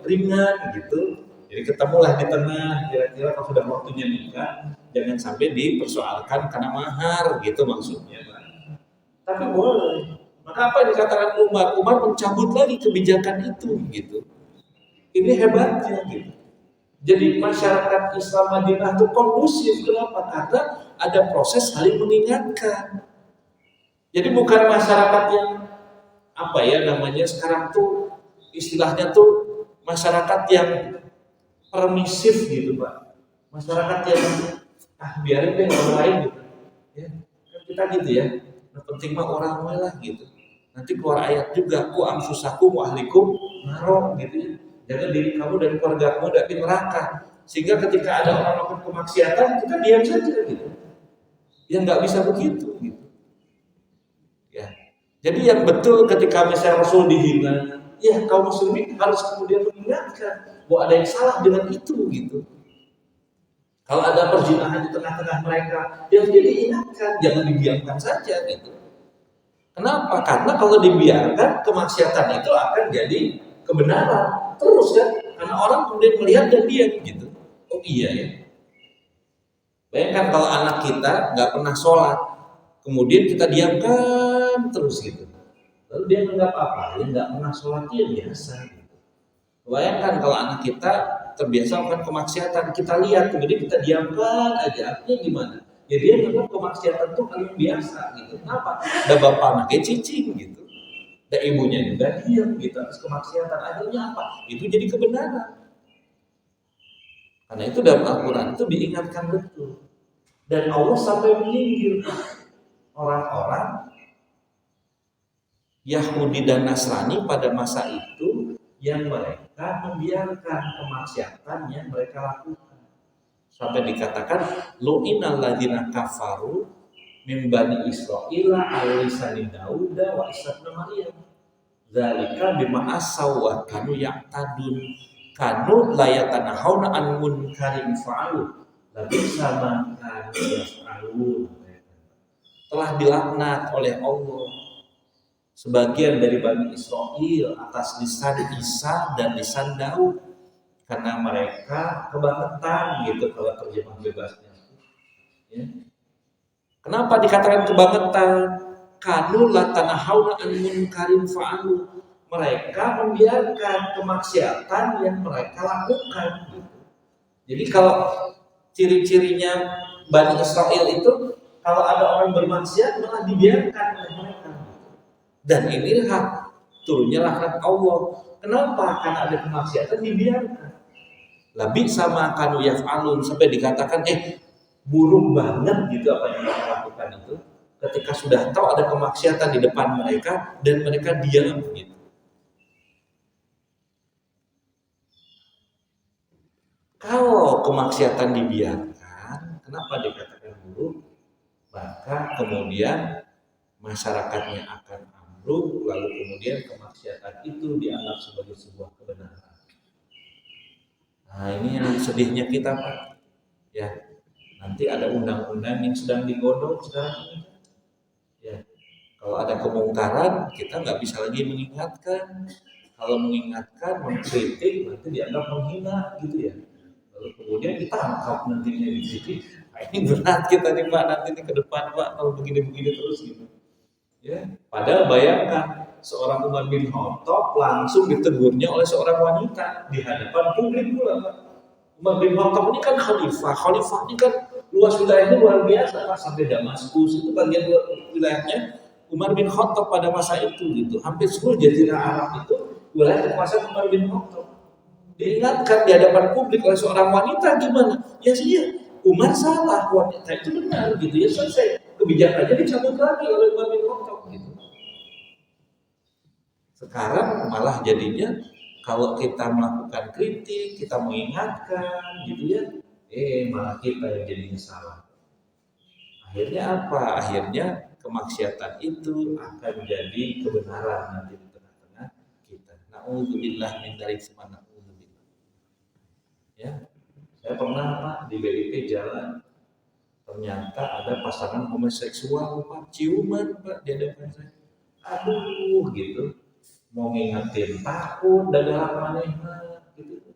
A: ringan gitu. Jadi ketemulah di tengah, kira-kira kalau sudah waktunya nikah jangan sampai dipersoalkan karena mahar gitu maksudnya. Tapi boleh. Maka apa yang dikatakan Umar mencabut lagi kebijakan itu gitu. Ini hebatnya gitu. Jadi masyarakat Islam Madinah itu kondusif. Kenapa? Karena ada proses saling mengingatkan. Jadi bukan masyarakat yang apa ya namanya sekarang tuh istilahnya tuh masyarakat yang permisif gitu Pak. Masyarakat yang biarin deh orang lain gitu. Ya, kan kita gitu ya. Yang penting mah orang lah gitu. Nanti keluar ayat juga, ku anfusakum wa ahlikum naro gitu ya. Jaga diri kamu dan keluarga kamu dari neraka. Sehingga ketika ada orang melakukan kemaksiatan, kita diam saja gitu. Ya nggak bisa begitu gitu. Ya. Jadi yang betul ketika misalnya Rasul dihina, ya kaum muslimin harus kemudian mengingatkan bahwa ada yang salah dengan itu gitu. Kalau ada perzinahan di tengah-tengah mereka, ya diingatkan, jangan didiamkan saja gitu. Kenapa? Karena kalau dibiarkan kemaksiatan itu akan jadi kebenaran terus kan? Karena orang kemudian melihat dan diam gitu. Oh iya ya. Bayangkan kalau anak kita nggak pernah sholat, kemudian kita diamkan terus gitu. Lalu dia nggak apa-apa, dia nggak pernah sholat dia biasa. Gitu. Bayangkan kalau anak kita terbiasa melakukan kemaksiatan, kita lihat kemudian kita diamkan aja, artinya gimana? Ya dia menganggap kemaksiatan itu hal yang biasa gitu. Kenapa? Ada bapak anaknya cicing gitu. Dan ibunya juga diam gitu atas kemaksiatan. Akhirnya apa? Itu jadi kebenaran. Karena itu dalam Al-Quran itu diingatkan betul. Dan Allah sampai menyindir orang-orang Yahudi dan Nasrani pada masa itu yang mereka membiarkan kemaksiatan yang mereka lakukan. Sampai dikatakan lu'inal ladzina kafaru min bani Israil ala lisani Daud wa Isa bin Maryam. Zalika bima asaw wa kanu ya'tadun kanu la yatanahawna an munkarin fa'alu labi sama kanu yaf'alun. Telah dilaknat oleh Allah sebagian dari Bani Israel atas lisan Isa dan lisan Daud karena mereka kebangetan gitu kalau terjemah bebasnya. Ya. Kenapa dikatakan kebangetan? Kanu latanahawna an munkarin fa'alu. Mereka membiarkan kemaksiatan yang mereka lakukan. Gitu. Jadi kalau ciri-cirinya Bani Israel itu kalau ada orang bermaksiat malah dibiarkan oleh mereka. Dan ini turunnya laknat Allah. Kenapa? Karena ada kemaksiatan dibiarkan. Lebih sama kanu yaf'alun sampai dikatakan buruk banget gitu apa yang mereka lakukan itu ketika sudah tahu ada kemaksiatan di depan mereka dan mereka diam gitu. Kalau kemaksiatan dibiarkan, kenapa dikatakan buruk? Maka kemudian masyarakatnya akan ambruk, lalu kemudian kemaksiatan itu dianggap sebagai sebuah kebenaran. Nah ini yang sedihnya kita Pak. Ya, nanti ada undang-undang yang sedang digodok sekarang ini. Ya, kalau ada kemungkaran kita nggak bisa lagi mengingatkan. Kalau mengingatkan, mengkritik nanti dianggap menghina gitu ya. Lalu kemudian ditangkap nantinya di sini. Nah, ini berat kita nih Pak nanti ke depan Pak kalau begini-begini terus gitu. Ya, padahal bayangkan seorang Umar bin Khattab langsung ditegurnya oleh seorang wanita di hadapan publik pula Pak. Umar bin Khattab ini kan khalifah ini kan luas wilayahnya luar biasa Pak, sampai Damaskus itu bagian wilayahnya Umar bin Khattab pada masa itu gitu. Hampir seluruh jazirah Arab itu wilayah kekuasaan Umar bin Khattab. Diingatkan di hadapan publik oleh seorang wanita gimana? Ya sih, Umar salah, wanita itu benar gitu ya, selesai. Kebijakannya dicabut lagi oleh Umar bin Khattab gitu. Sekarang malah jadinya kalau kita melakukan kritik, kita mengingatkan gitu ya, malah kita yang jadinya salah. Akhirnya apa? Akhirnya kemaksiatan itu akan jadi kebenaran nanti di tengah-tengah kita. Na'udzubillah min dzalik, na'udzubillah. Ya, saya pernah Pak di BIP jalan, ternyata ada pasangan homoseksual Pak, ciuman Pak di hadapan saya. Aduh gitu, mau ngingetin takut dagang manehna gitu.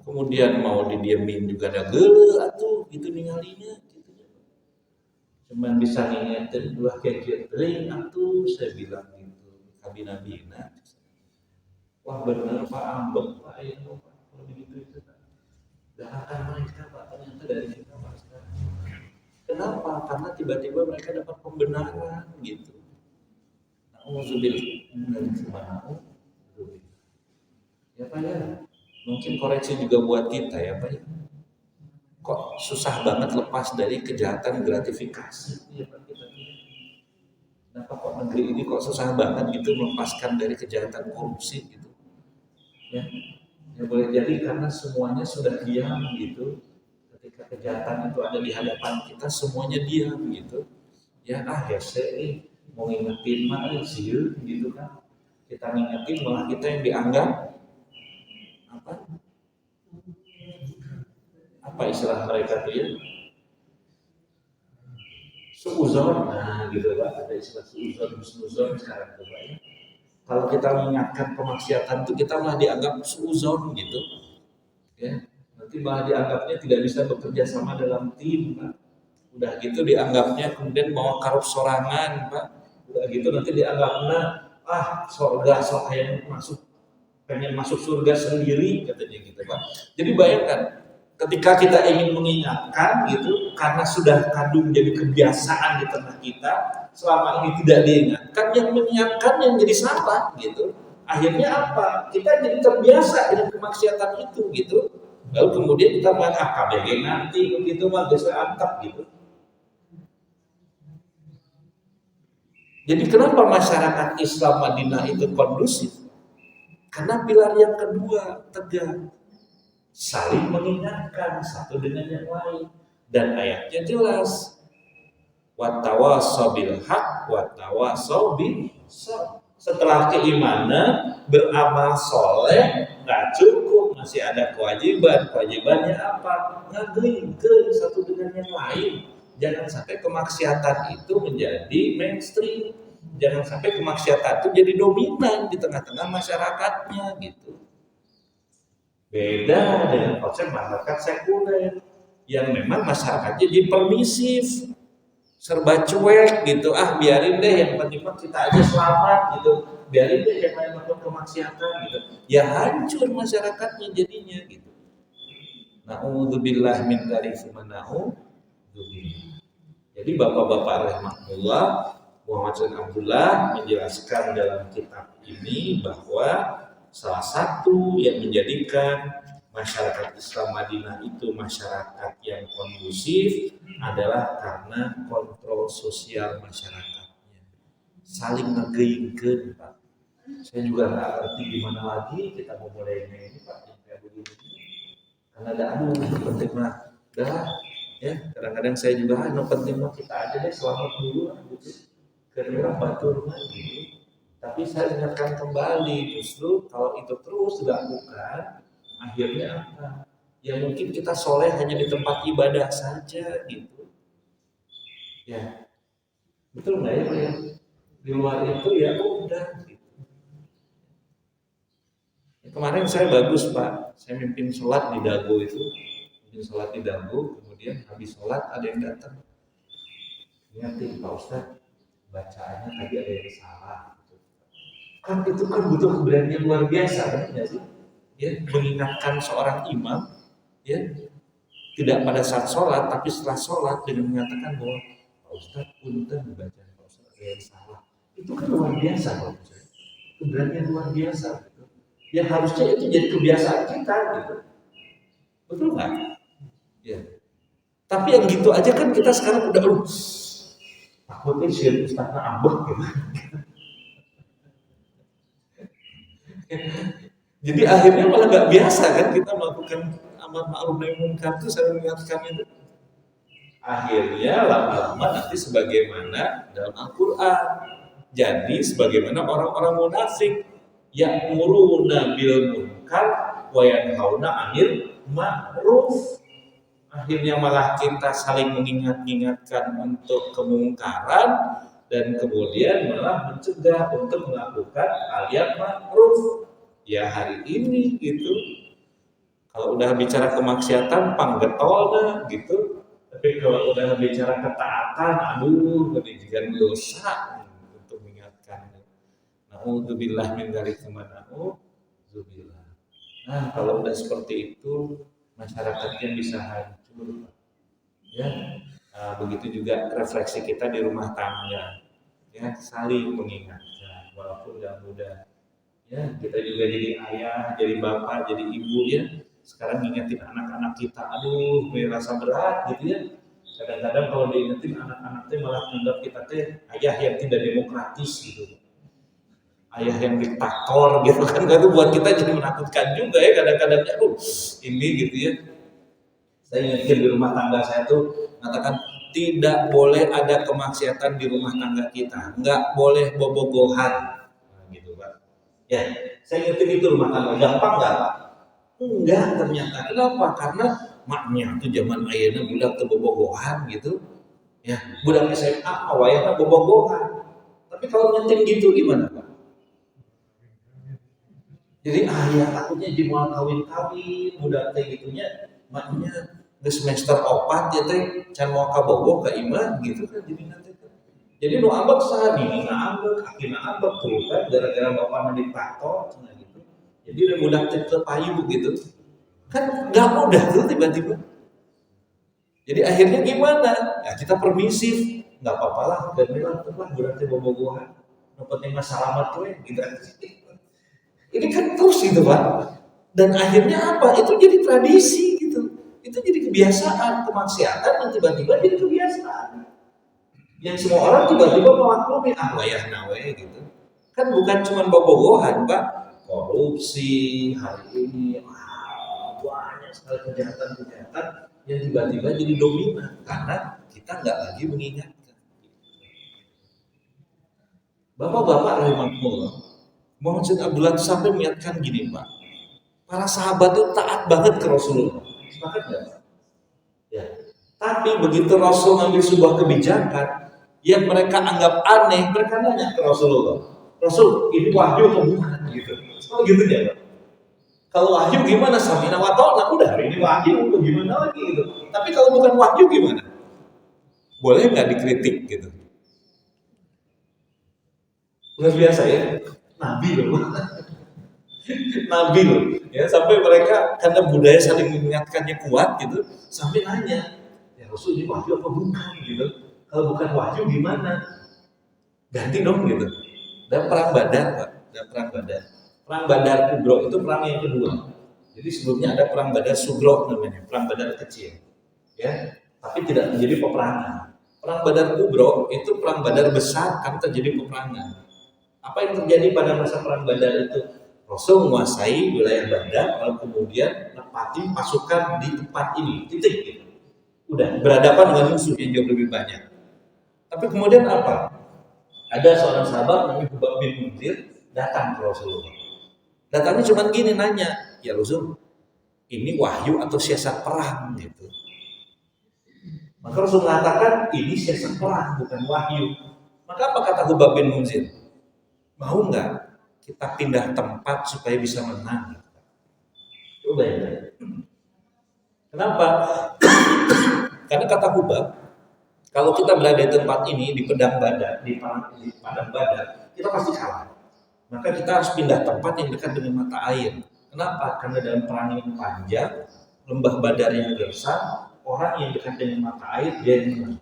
A: Kemudian mau didiemin juga ada geuleuh atuh gitu ningalinya gitu. Cuman bisa ngingetin dua kecil teuing atuh saya bilang gitu. Kabinabina. Wah bener Pak, ambek Pak itu Pak. Kalau begitu itu Pak. Doakan mereka Pak, ternyata dari kita Pak sekarang. Kenapa? Karena tiba-tiba mereka dapat pembenaran gitu. Na'udzubillah. Ya Pak ya, mungkin koreksi juga buat kita ya Pak ya. Kok susah banget lepas dari kejahatan gratifikasi ya Pak kita. Kenapa kok negeri ini kok susah banget gitu melepaskan dari kejahatan korupsi gitu. Ya, ya boleh jadi karena semuanya sudah diam gitu. Ketika kejahatan itu ada di hadapan kita semuanya diam gitu. Ya ya saya mau ngingetin mah sih gitu kan. Kita ngingetin malah kita yang dianggap apa istilah mereka tuh ya, suuzon. Nah gitu Pak, ada istilah suuzon sekarang tuh Pak ya. Kalau kita mengingatkan kemaksiatan itu kita malah dianggap suuzon gitu ya, nanti malah dianggapnya tidak bisa bekerja sama dalam tim Pak. Udah gitu dianggapnya kemudian bawa karup sorangan Pak. Udah gitu nanti dianggapnya surga yang masuk, pengen masuk surga sendiri katanya gitu Pak. Jadi bayangkan ketika kita ingin mengingatkan gitu karena sudah kadung jadi kebiasaan di tengah kita, selama ini tidak diingatkan, yang mengingatkan yang jadi salah gitu. Akhirnya apa? Kita jadi terbiasa dengan kemaksiatan itu gitu. Lalu kemudian kita main KBG nanti begitu mah geus antap gitu. Jadi kenapa masyarakat Islam Madinah itu kondusif? Karena pilar yang kedua tegak, saling mengingatkan satu dengan yang lain, dan ayatnya jelas, wattawasau bil haq wattawasau bis sabr. Setelah keimanan beramal soleh nggak cukup, masih ada kewajibannya apa? Ngageulkeun satu dengan yang lain. Jangan sampai kemaksiatan itu menjadi mainstream, jangan sampai kemaksiatan itu jadi dominan di tengah-tengah masyarakatnya gitu. Beda dengan konsep masyarakat sekuler yang memang masyarakatnya jadi permisif, serba cuek gitu, biarin deh yang penting kita aja selamat gitu, biarin deh yang lain melakukan kemaksiatan gitu, ya hancur masyarakatnya jadinya gitu. Na'udzubillah min dzalik na'udzubillah. Jadi bapak-bapak rahmatullah, Muhammad bin Abdullah menjelaskan dalam kitab ini bahwa salah satu yang menjadikan masyarakat Islam Madinah itu masyarakat yang kondusif adalah karena kontrol sosial masyarakatnya, saling ngegeingkeun Pak. Saya juga nggak ngerti gimana lagi kita mau mulainya ini Pak, yang kayak begini. Karena ada penting mah, dah ya kadang-kadang saya juga penting mah kita aja deh selamat dulu gitu. Karena batur mah gitu. Tapi saya ingatkan kembali, justru kalau itu terus dilakukan, akhirnya apa? Ya mungkin kita soleh hanya di tempat ibadah saja gitu. Ya, betul nggak ya? Di luar itu ya udah. Gitu. Ya, kemarin saya bagus Pak, saya mimpin sholat di Dago itu, kemudian habis sholat ada yang datang. Ingatin Pak Ustadz, bacaannya tadi ada yang salah. Kan itu kan butuh keberanian luar biasa kan ya sih, ya mengingatkan seorang imam ya tidak pada saat sholat tapi setelah sholat dengan mengatakan bahwa Pak Ustadz punten dibaca Pak Ustadz ada yang salah, itu kan luar biasa Pak Ustadz, keberanian luar biasa gitu. yang harusnya itu jadi kebiasaan kita gitu. Betul nggak? Ya. Tapi yang gitu aja kan kita sekarang udah takutnya sih Ustaznya abah gitu. Jadi akhirnya malah nggak biasa kan kita melakukan amar ma'ruf nahi munkar itu saling mengingatkan itu. Akhirnya lama-lama nanti sebagaimana dalam Al-Quran. Jadi sebagaimana orang-orang munafik ya'muruna bil munkar wa yanhauna 'anil ma'ruf. Akhirnya malah kita saling mengingat-ingatkan untuk kemungkaran dan kemudian malah mencegah untuk melakukan hal yang ma'ruf. Ya hari ini gitu. Kalau udah bicara kemaksiatan panggetolna gitu. Tapi kalau udah bicara ketaatan, aduh, pendidikan dosa untuk mengingatkan. Na'udzubillah min dzalika wa na'udzubillah. Nah, kalau udah seperti itu, masyarakatnya bisa hancur. Ya, begitu juga refleksi kita di rumah tangga. Ya, saling mengingatkan, walaupun nggak mudah. Ya, kita juga jadi ayah, jadi bapak, jadi ibu ya. Sekarang ngingetin anak-anak kita, aduh, merasa berat gitu ya. Kadang-kadang kalau diingetin anak-anaknya malah menganggap kita teh ayah yang tidak demokratis gitu, ayah yang diktator gitu kan. Itu buat kita jadi menakutkan juga ya kadang-kadang. Aduh, ini gitu ya. Saya ingatkan di rumah tangga saya tuh mengatakan tidak boleh ada kemaksiatan di rumah tangga kita, nggak boleh bobogohan, gitu Pak. Ya, saya ingetin itu rumah tangga. Gampang nggak Pak? Enggak ternyata. Kenapa? Karena maknya tuh zaman ayeuna budak teu bobogohan gitu. Ya, budak SMA awalnya bobogohan. Tapi kalau nyeting gitu gimana Pak? Jadi ya takutnya jadi mau kawin-kawin, budak teh gitunya maknya di semester 4 ya teh can mau kabogoh ka imah gitu kan jadi nanti. Jadi nu ambek saha dini na ambek, akina ambek tuh kan gara-gara bapakna diktator cenah gitu. Jadi udah budak teh teu payu gitu. Kan nggak mudah tuh tiba-tiba. Jadi akhirnya gimana? Ya kita permisif, nggak apa-apa lah, dan bilang tuh lah berarti bobogohan, penting mah salamat tuh gitu. Ini kan terus gitu Pak. Dan akhirnya apa? Itu jadi tradisi gitu. Itu jadi kebiasaan kemaksiatan yang tiba-tiba jadi kebiasaan. Yang semua orang tiba-tiba memaklumi wayah nawe gitu. Kan bukan cuma bobogohan Pak, korupsi hari ini banyak sekali kejahatan-kejahatan yang tiba-tiba jadi dominan karena kita nggak lagi mengingatkan. Bapak-bapak rahimahullah, Muhammad bin Abdullah sampai mengingatkan gini Pak, para sahabat itu taat banget ke Rasulullah. Sepakat nggak Pak? Ya. Tapi begitu Rasul ngambil sebuah kebijakan yang mereka anggap aneh, mereka nanya ke Rasulullah, Rasul ini wahyu atau bukan gitu? Oh gitu ya Pak. Kalau wahyu gimana? Samina wa ta'na, udah hari ini wahyu, gimana lagi gitu. Tapi kalau bukan wahyu gimana? Boleh nggak dikritik gitu? Luar biasa ya, Nabi loh. Nabi loh. Ya sampai mereka karena budaya saling mengingatkannya kuat gitu, sampai nanya, ya Rasul ini wahyu apa bukan gitu? Kalau bukan wahyu gimana? Ganti dong gitu. Dan perang Badar Pak, dan perang Badar. Perang Badar Kubro itu perang yang kedua. Jadi sebelumnya ada perang Badar Sugro namanya, perang Badar kecil. Ya, tapi tidak menjadi peperangan. Perang Badar Kubro itu perang Badar besar kan terjadi peperangan. Apa yang terjadi pada masa perang Badar itu? Rasul menguasai wilayah Badar, lalu kemudian menempati pasukan di tempat ini, titik gitu. Udah berhadapan dengan musuh yang jauh lebih banyak. Tapi kemudian apa? Ada seorang sahabat namanya Hubab bin Munzir datang ke Rasulullah. Datangnya cuma gini nanya, ya Rasul, ini wahyu atau siasat perang gitu. Maka Rasul mengatakan ini siasat perang bukan wahyu. Maka apa kata Hubab bin Munzir? Mau nggak kita pindah tempat supaya bisa menang? Coba ya. Kenapa? Karena kata Hubab, kalau kita berada di tempat ini di padang badar, di padang badar, kita pasti kalah. Maka kita harus pindah tempat yang dekat dengan mata air. Kenapa? Karena dalam perang yang panjang, lembah Badar yang gersang, orang yang dekat dengan mata air dia yang menang.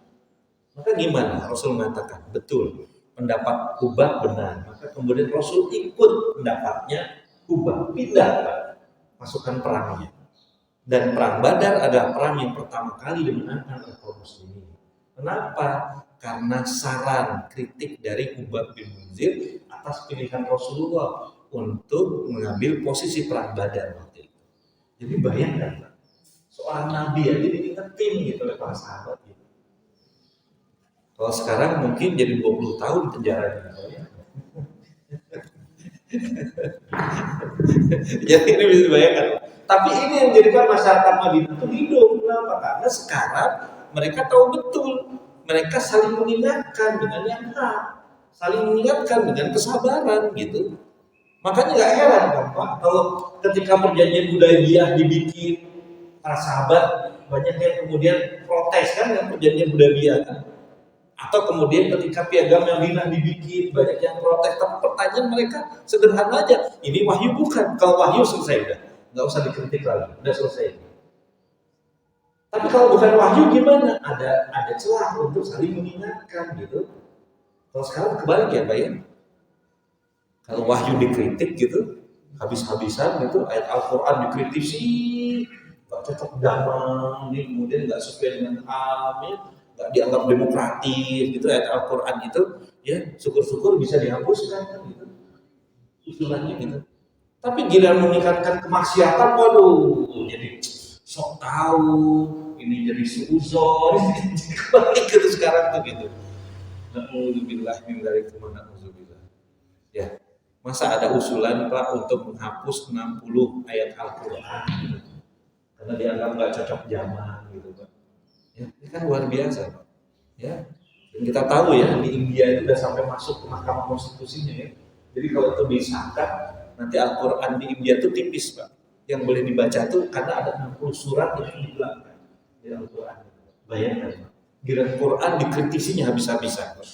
A: Maka gimana? Rasul mengatakan, betul, pendapat Hubab benar. Maka kemudian Rasul ikut pendapatnya Kubah, pindah Pak, pasukan perangnya. Dan perang Badar adalah perang yang pertama kali dimenangkan oleh kaum muslimin. Kenapa? Karena saran kritik dari Ubad bin Munzir atas pilihan Rasulullah untuk mengambil posisi perang Badar waktu itu. Jadi bayangkan Pak, seorang nabi aja diingetin gitu oleh para sahabat gitu. Kalau sekarang mungkin jadi 20 tahun penjara gitu ya. Jadi ini bisa dibayangkan. Tapi ini yang menjadikan masyarakat Madinah itu hidup. Kenapa? Karena sekarang mereka tahu betul, mereka saling mengingatkan dengan yang hak, saling mengingatkan dengan kesabaran gitu. Makanya nggak heran kan Pak, kalau ketika perjanjian Hudaybiyah dibikin, para sahabat banyak yang kemudian protes kan dengan perjanjian Hudaybiyah kan. Atau kemudian ketika piagam Madinah dibikin, banyak yang protes. Tapi pertanyaan mereka sederhana aja, ini wahyu bukan? Kalau wahyu selesai udah, nggak usah dikritik lagi, udah selesai. Tapi kalau bukan wahyu gimana? Ada celah untuk saling mengingatkan gitu. Kalau sekarang kebalik ya Pak ya. Kalau wahyu dikritik gitu, habis-habisan gitu, ayat Al-Quran dikritisi, nggak cocok zaman, ini kemudian nggak sesuai dengan amin, nggak dianggap demokratis gitu, ayat Al-Quran itu ya syukur-syukur bisa dihapuskan kan gitu usulannya gitu. Tapi giliran meningkatkan kemaksiatan, waduh jadi sok tahu, ini jadi suuzon, kebalik gitu sekarang tuh gitu. Na'udzubillah min dzalik wa na'udzubillah. Ya, masa ada usulan Pak untuk menghapus 60 ayat Al-Quran gitu. Karena dianggap nggak cocok zaman gitu Pak. Ya, ini kan luar biasa Pak. Ya, dan kita tahu ya di India itu sudah sampai masuk ke Mahkamah Konstitusinya ya. Jadi kalau itu disahkan, nanti Al-Quran di India itu tipis Pak. Yang boleh dibaca tuh karena ada 60 surat yang dihilangkan di Al-Quran. Bayangkan Pak, giliran Quran dikritisinya habis-habisan Pak.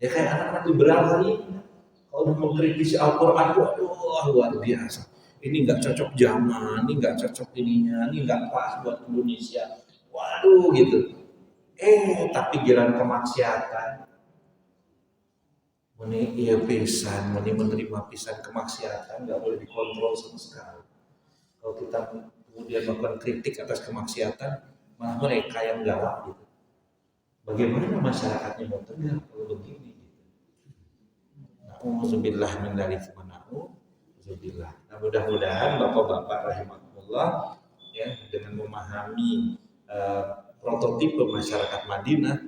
A: Ya kayak anak-anak liberal hari ini, kalau udah mengkritisi Al-Quran, waduh luar biasa. Ini nggak cocok zaman, ini nggak cocok ininya, ini nggak pas buat Indonesia. Waduh gitu. Tapi giliran kemaksiatan, iya pisan, menerima pisan kemaksiatan, nggak boleh dikontrol sama sekali. Kalau kita kemudian melakukan kritik atas kemaksiatan, malah mereka yang galak gitu. Bagaimana masyarakatnya mau tegak kalau begini? Na'udzubillah min dzalik wa na'udzubillah. Nah, mudah-mudahan Bapak-bapak rahimakumullah ya dengan memahami prototipe masyarakat Madinah,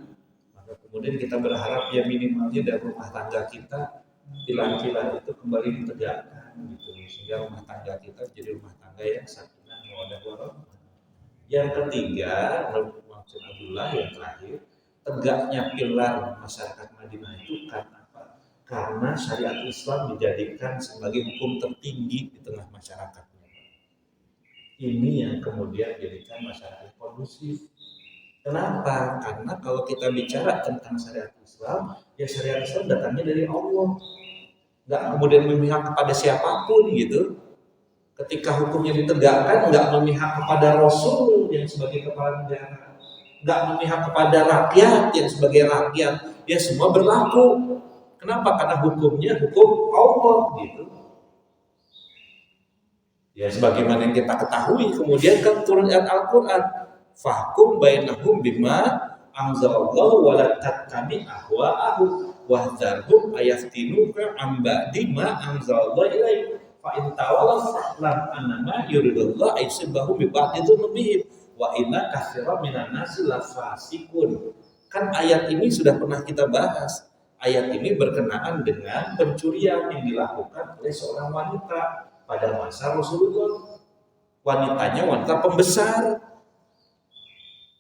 A: maka kemudian kita berharap ya minimalnya dari rumah tangga kita pilar-pilar itu kembali ditegakkan gitu, sehingga rumah tangga kita jadi rumah tangga yang sakinah mawaddah warahmah. Yang ketiga, menurut maksud Abdullah yang terakhir, tegaknya pilar masyarakat Madinah itu karena apa? Karena syariat Islam dijadikan sebagai hukum tertinggi di tengah masyarakatnya. Ini yang kemudian menjadikan masyarakat kondusif. Kenapa? Karena kalau kita bicara tentang syariat Islam, ya syariat Islam datangnya dari Allah. Nggak kemudian memihak kepada siapapun gitu. Ketika hukumnya ditegakkan, nggak memihak kepada Rasul yang sebagai kepala negara, nggak memihak kepada rakyat yang sebagai rakyat. Ya semua berlaku. Kenapa? Karena hukumnya hukum Allah gitu. Ya sebagaimana yang kita ketahui, kemudian kan turun ayat Al-Quran. Fahkum bainahum bima anzalallahu wa la tattabi ahwa'ahum wahdharhum ayaftinuka am ba'di ma anzalallahu ilaik fa in tawallaw fa'lam annama yuridullahu ayyusibahum bi ba'di dzunubihim wa inna katsiran minan nasi lafasikun. Kan ayat ini sudah pernah kita bahas. Ayat ini berkenaan dengan pencurian yang dilakukan oleh seorang wanita pada masa Rasulullah. Wanitanya wanita pembesar.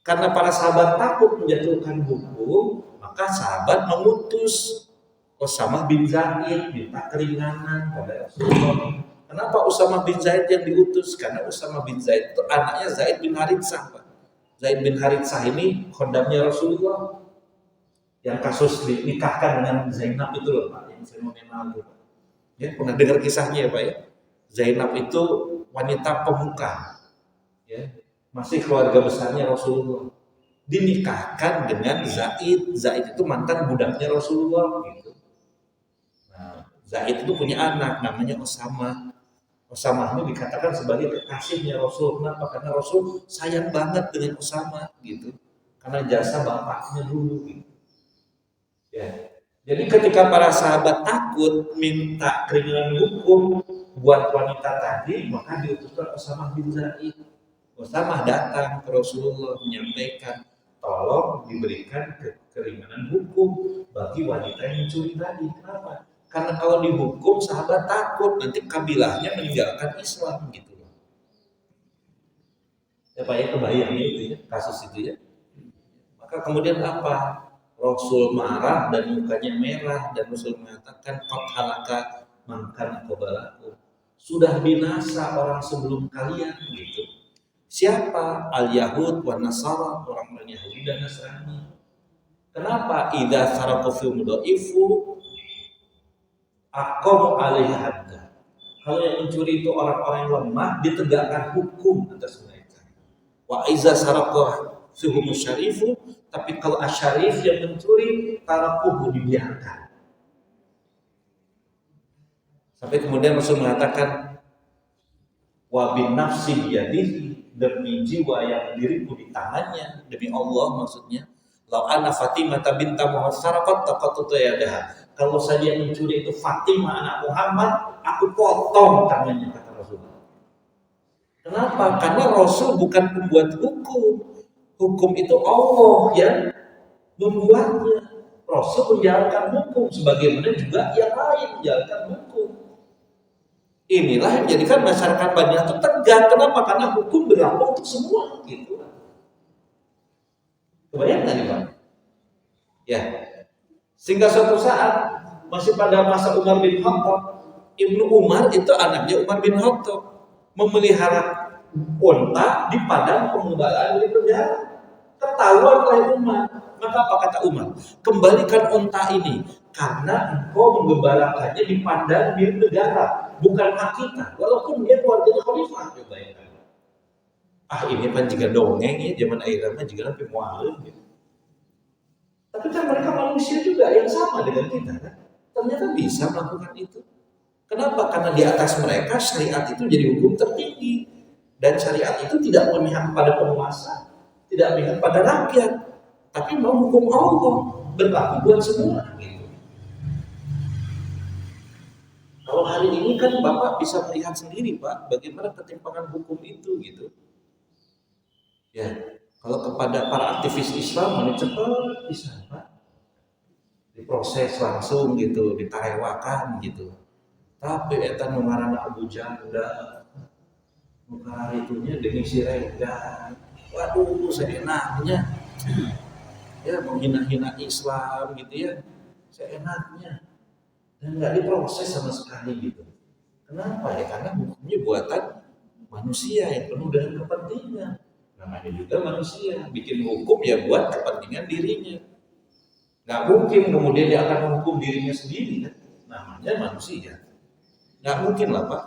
A: Karena para sahabat takut menjatuhkan hukum, maka sahabat mengutus Usamah bin Zaid minta keringanan pada Rasulullah. Kenapa Usamah bin Zaid yang diutus? Karena Usamah bin Zaid itu anaknya Zaid bin Haritsah. Zaid bin Haritsah ini khodamnya Rasulullah. Yang kasus dinikahkan dengan Zainab itu loh Pak, yang fenomenal itu. Ya, pernah dengar kisahnya ya Pak ya? Zainab itu wanita pemuka. Ya. Masih keluarga besarnya Rasulullah, dinikahkan dengan Zaid. Zaid itu mantan budaknya Rasulullah gitu. Nah, Zaid itu punya anak namanya Usamah. Usamah ini dikatakan sebagai kekasihnya Rasul. Kenapa? Karena Rasul sayang banget dengan Usamah gitu. Karena jasa bapaknya dulu gitu. Ya. Jadi ketika para sahabat takut minta keringanan hukum buat wanita tadi, maka diutuslah Usamah bin Zaid. Usamah datang ke Rasulullah menyampaikan, tolong diberikan keringanan hukum bagi wanita yang mencuri tadi. Kenapa? Karena kalau dihukum sahabat takut nanti kabilahnya meninggalkan Islam gitu loh. Ya Pak ya, kebayangnya itu ya, kasus itu ya. Maka kemudian apa? Rasul marah dan mukanya merah dan Rasul mengatakan qad halaka man kana qablakum. Sudah binasa orang sebelum kalian gitu. Siapa? Al-Yahud wa Nasara, orang-orang Yahudi dan Nasrani. Kenapa? Idza saraqu fi mudhaifu aqamu alaihi hadda. Kalau yang mencuri itu orang-orang yang lemah, ditegakkan hukum atas mereka. Wa iza saraqa suhum syarifu, tapi kalau asyarif yang mencuri, tarakuhu dibiarkan. Sampai kemudian Rasul mengatakan wa bin nafsi biyadihi, demi jiwa yang diriku di tangannya, demi Allah maksudnya. Lau anna Fatimah binta Muhammad saraqat taqattu yadaha. Kalau saja yang mencuri itu Fatimah anak Muhammad, aku potong tangannya, kata Rasul. Kenapa? Karena Rasul bukan pembuat hukum. Hukum itu Allah yang membuatnya. Rasul menjalankan hukum, sebagaimana juga yang lain menjalankan hukum. Inilah yang menjadikan masyarakat Madinah itu tegak. Kenapa? Karena hukum berlaku untuk semua. Gitu. Kebayang nggak nih Pak? Ya. Sehingga suatu saat masih pada masa Umar bin Khattab, Ibnu Umar itu anaknya Umar bin Khattab memelihara unta di padang pengembalaan di penjara. Ketahuan oleh Umar. Maka apa kata Umar? Kembalikan unta ini karena engkau menggembalakannya di padang milik negara, bukan hak kita. Walaupun dia keluarganya khalifah. Ini kan juga dongeng ya, zaman akhirnya juga sampai mualem gitu. Tapi kan mereka manusia juga yang sama dengan kita kan. Ternyata bisa melakukan itu. Kenapa? Karena di atas mereka syariat itu jadi hukum tertinggi. Dan syariat itu tidak memihak pada penguasa, tidak memihak pada rakyat, tapi mau hukum Allah berlaku buat semua gitu. Kalau hari ini kan Bapak bisa melihat sendiri Pak, bagaimana ketimpangan hukum itu gitu. Ya, kalau kepada para aktivis Islam ini cepat bisa Pak, diproses langsung gitu, ditarewakan gitu. Tapi eta nu ngaranna Abu Janda, muka itunya Deni Siregar, waduh seenaknya, ya menghina-hina Islam gitu ya, seenaknya, dan nggak diproses sama sekali gitu. Kenapa ya? Karena hukumnya buatan manusia yang penuh dengan kepentingan. Namanya juga manusia, bikin hukum ya buat kepentingan dirinya. Nggak mungkin kemudian dia akan menghukum dirinya sendiri kan? Namanya manusia. Nggak mungkin lah Pak.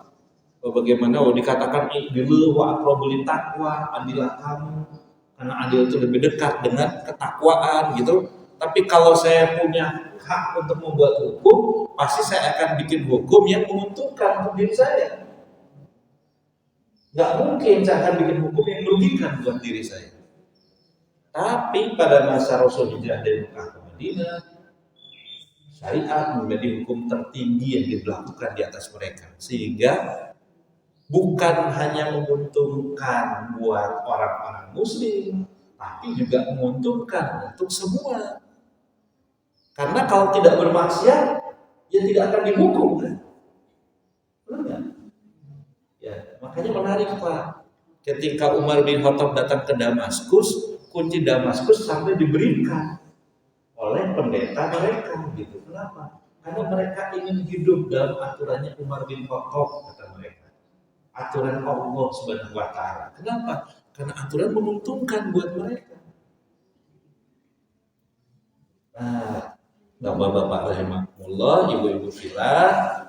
A: Bagaimana dikatakan iqdilu wa aqrabul taqwa, adilah kamu, karena adil itu lebih dekat dengan ketakwaan gitu. Tapi kalau saya punya hak untuk membuat hukum, pasti saya akan bikin hukum yang menguntungkan untuk diri saya. Nggak mungkin saya akan bikin hukum yang merugikan buat diri saya. Tapi pada masa Rasul hijrah dari Mekah ke Madinah, syariat menjadi hukum tertinggi yang diberlakukan di atas mereka, sehingga bukan hanya menguntungkan buat orang-orang Muslim, tapi juga menguntungkan untuk semua. Karena kalau tidak bermaksiat, ya tidak akan dihukum kan? Benar? Ya, makanya menarik Pak. Ketika Umar bin Khattab datang ke Damaskus, kunci Damaskus sampai diberikan oleh pendeta mereka gitu. Kenapa? Karena mereka ingin hidup dalam aturannya Umar bin Khattab, kata mereka. Aturan Allah Subhanahu wa taala. Kenapa? Karena aturan menguntungkan buat mereka. Nah, Bapak-bapak rahimahullah, ibu-ibu fillah,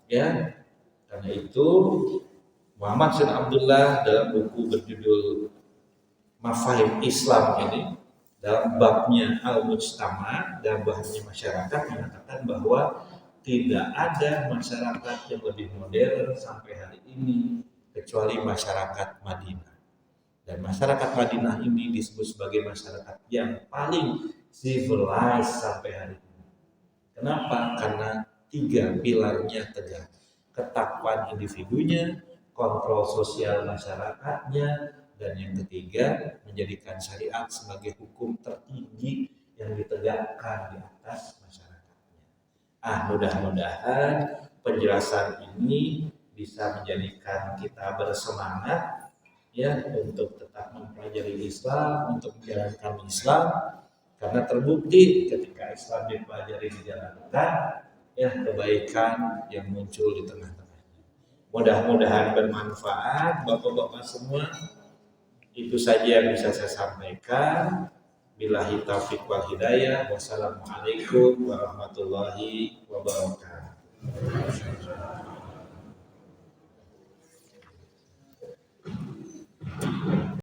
A: ya. Karena itu Muhammad bin Abdullah dalam buku berjudul Mafahim Islam ini, dalam babnya Al-Mujtama, dalam bahannya masyarakat, mengatakan bahwa tidak ada masyarakat yang lebih modern sampai hari ini kecuali masyarakat Madinah. Dan masyarakat Madinah ini disebut sebagai masyarakat yang paling civilized sampai hari ini. Kenapa? Karena 3 pilarnya tegak. Ketakwaan individunya, kontrol sosial masyarakatnya, dan yang ketiga menjadikan syariat sebagai hukum tertinggi yang ditegakkan di atas masyarakatnya. Mudah-mudahan penjelasan ini bisa menjadikan kita bersemangat ya untuk tetap mempelajari Islam, untuk menjalankan Islam, karena terbukti ketika Islam dipelajari dijalankan ya kebaikan yang muncul di tengah-tengahnya. Mudah-mudahan bermanfaat Bapak-bapak semua. Itu saja yang bisa saya sampaikan. Billahi taufiq wal hidayah. Wassalamualaikum warahmatullahi wabarakatuh.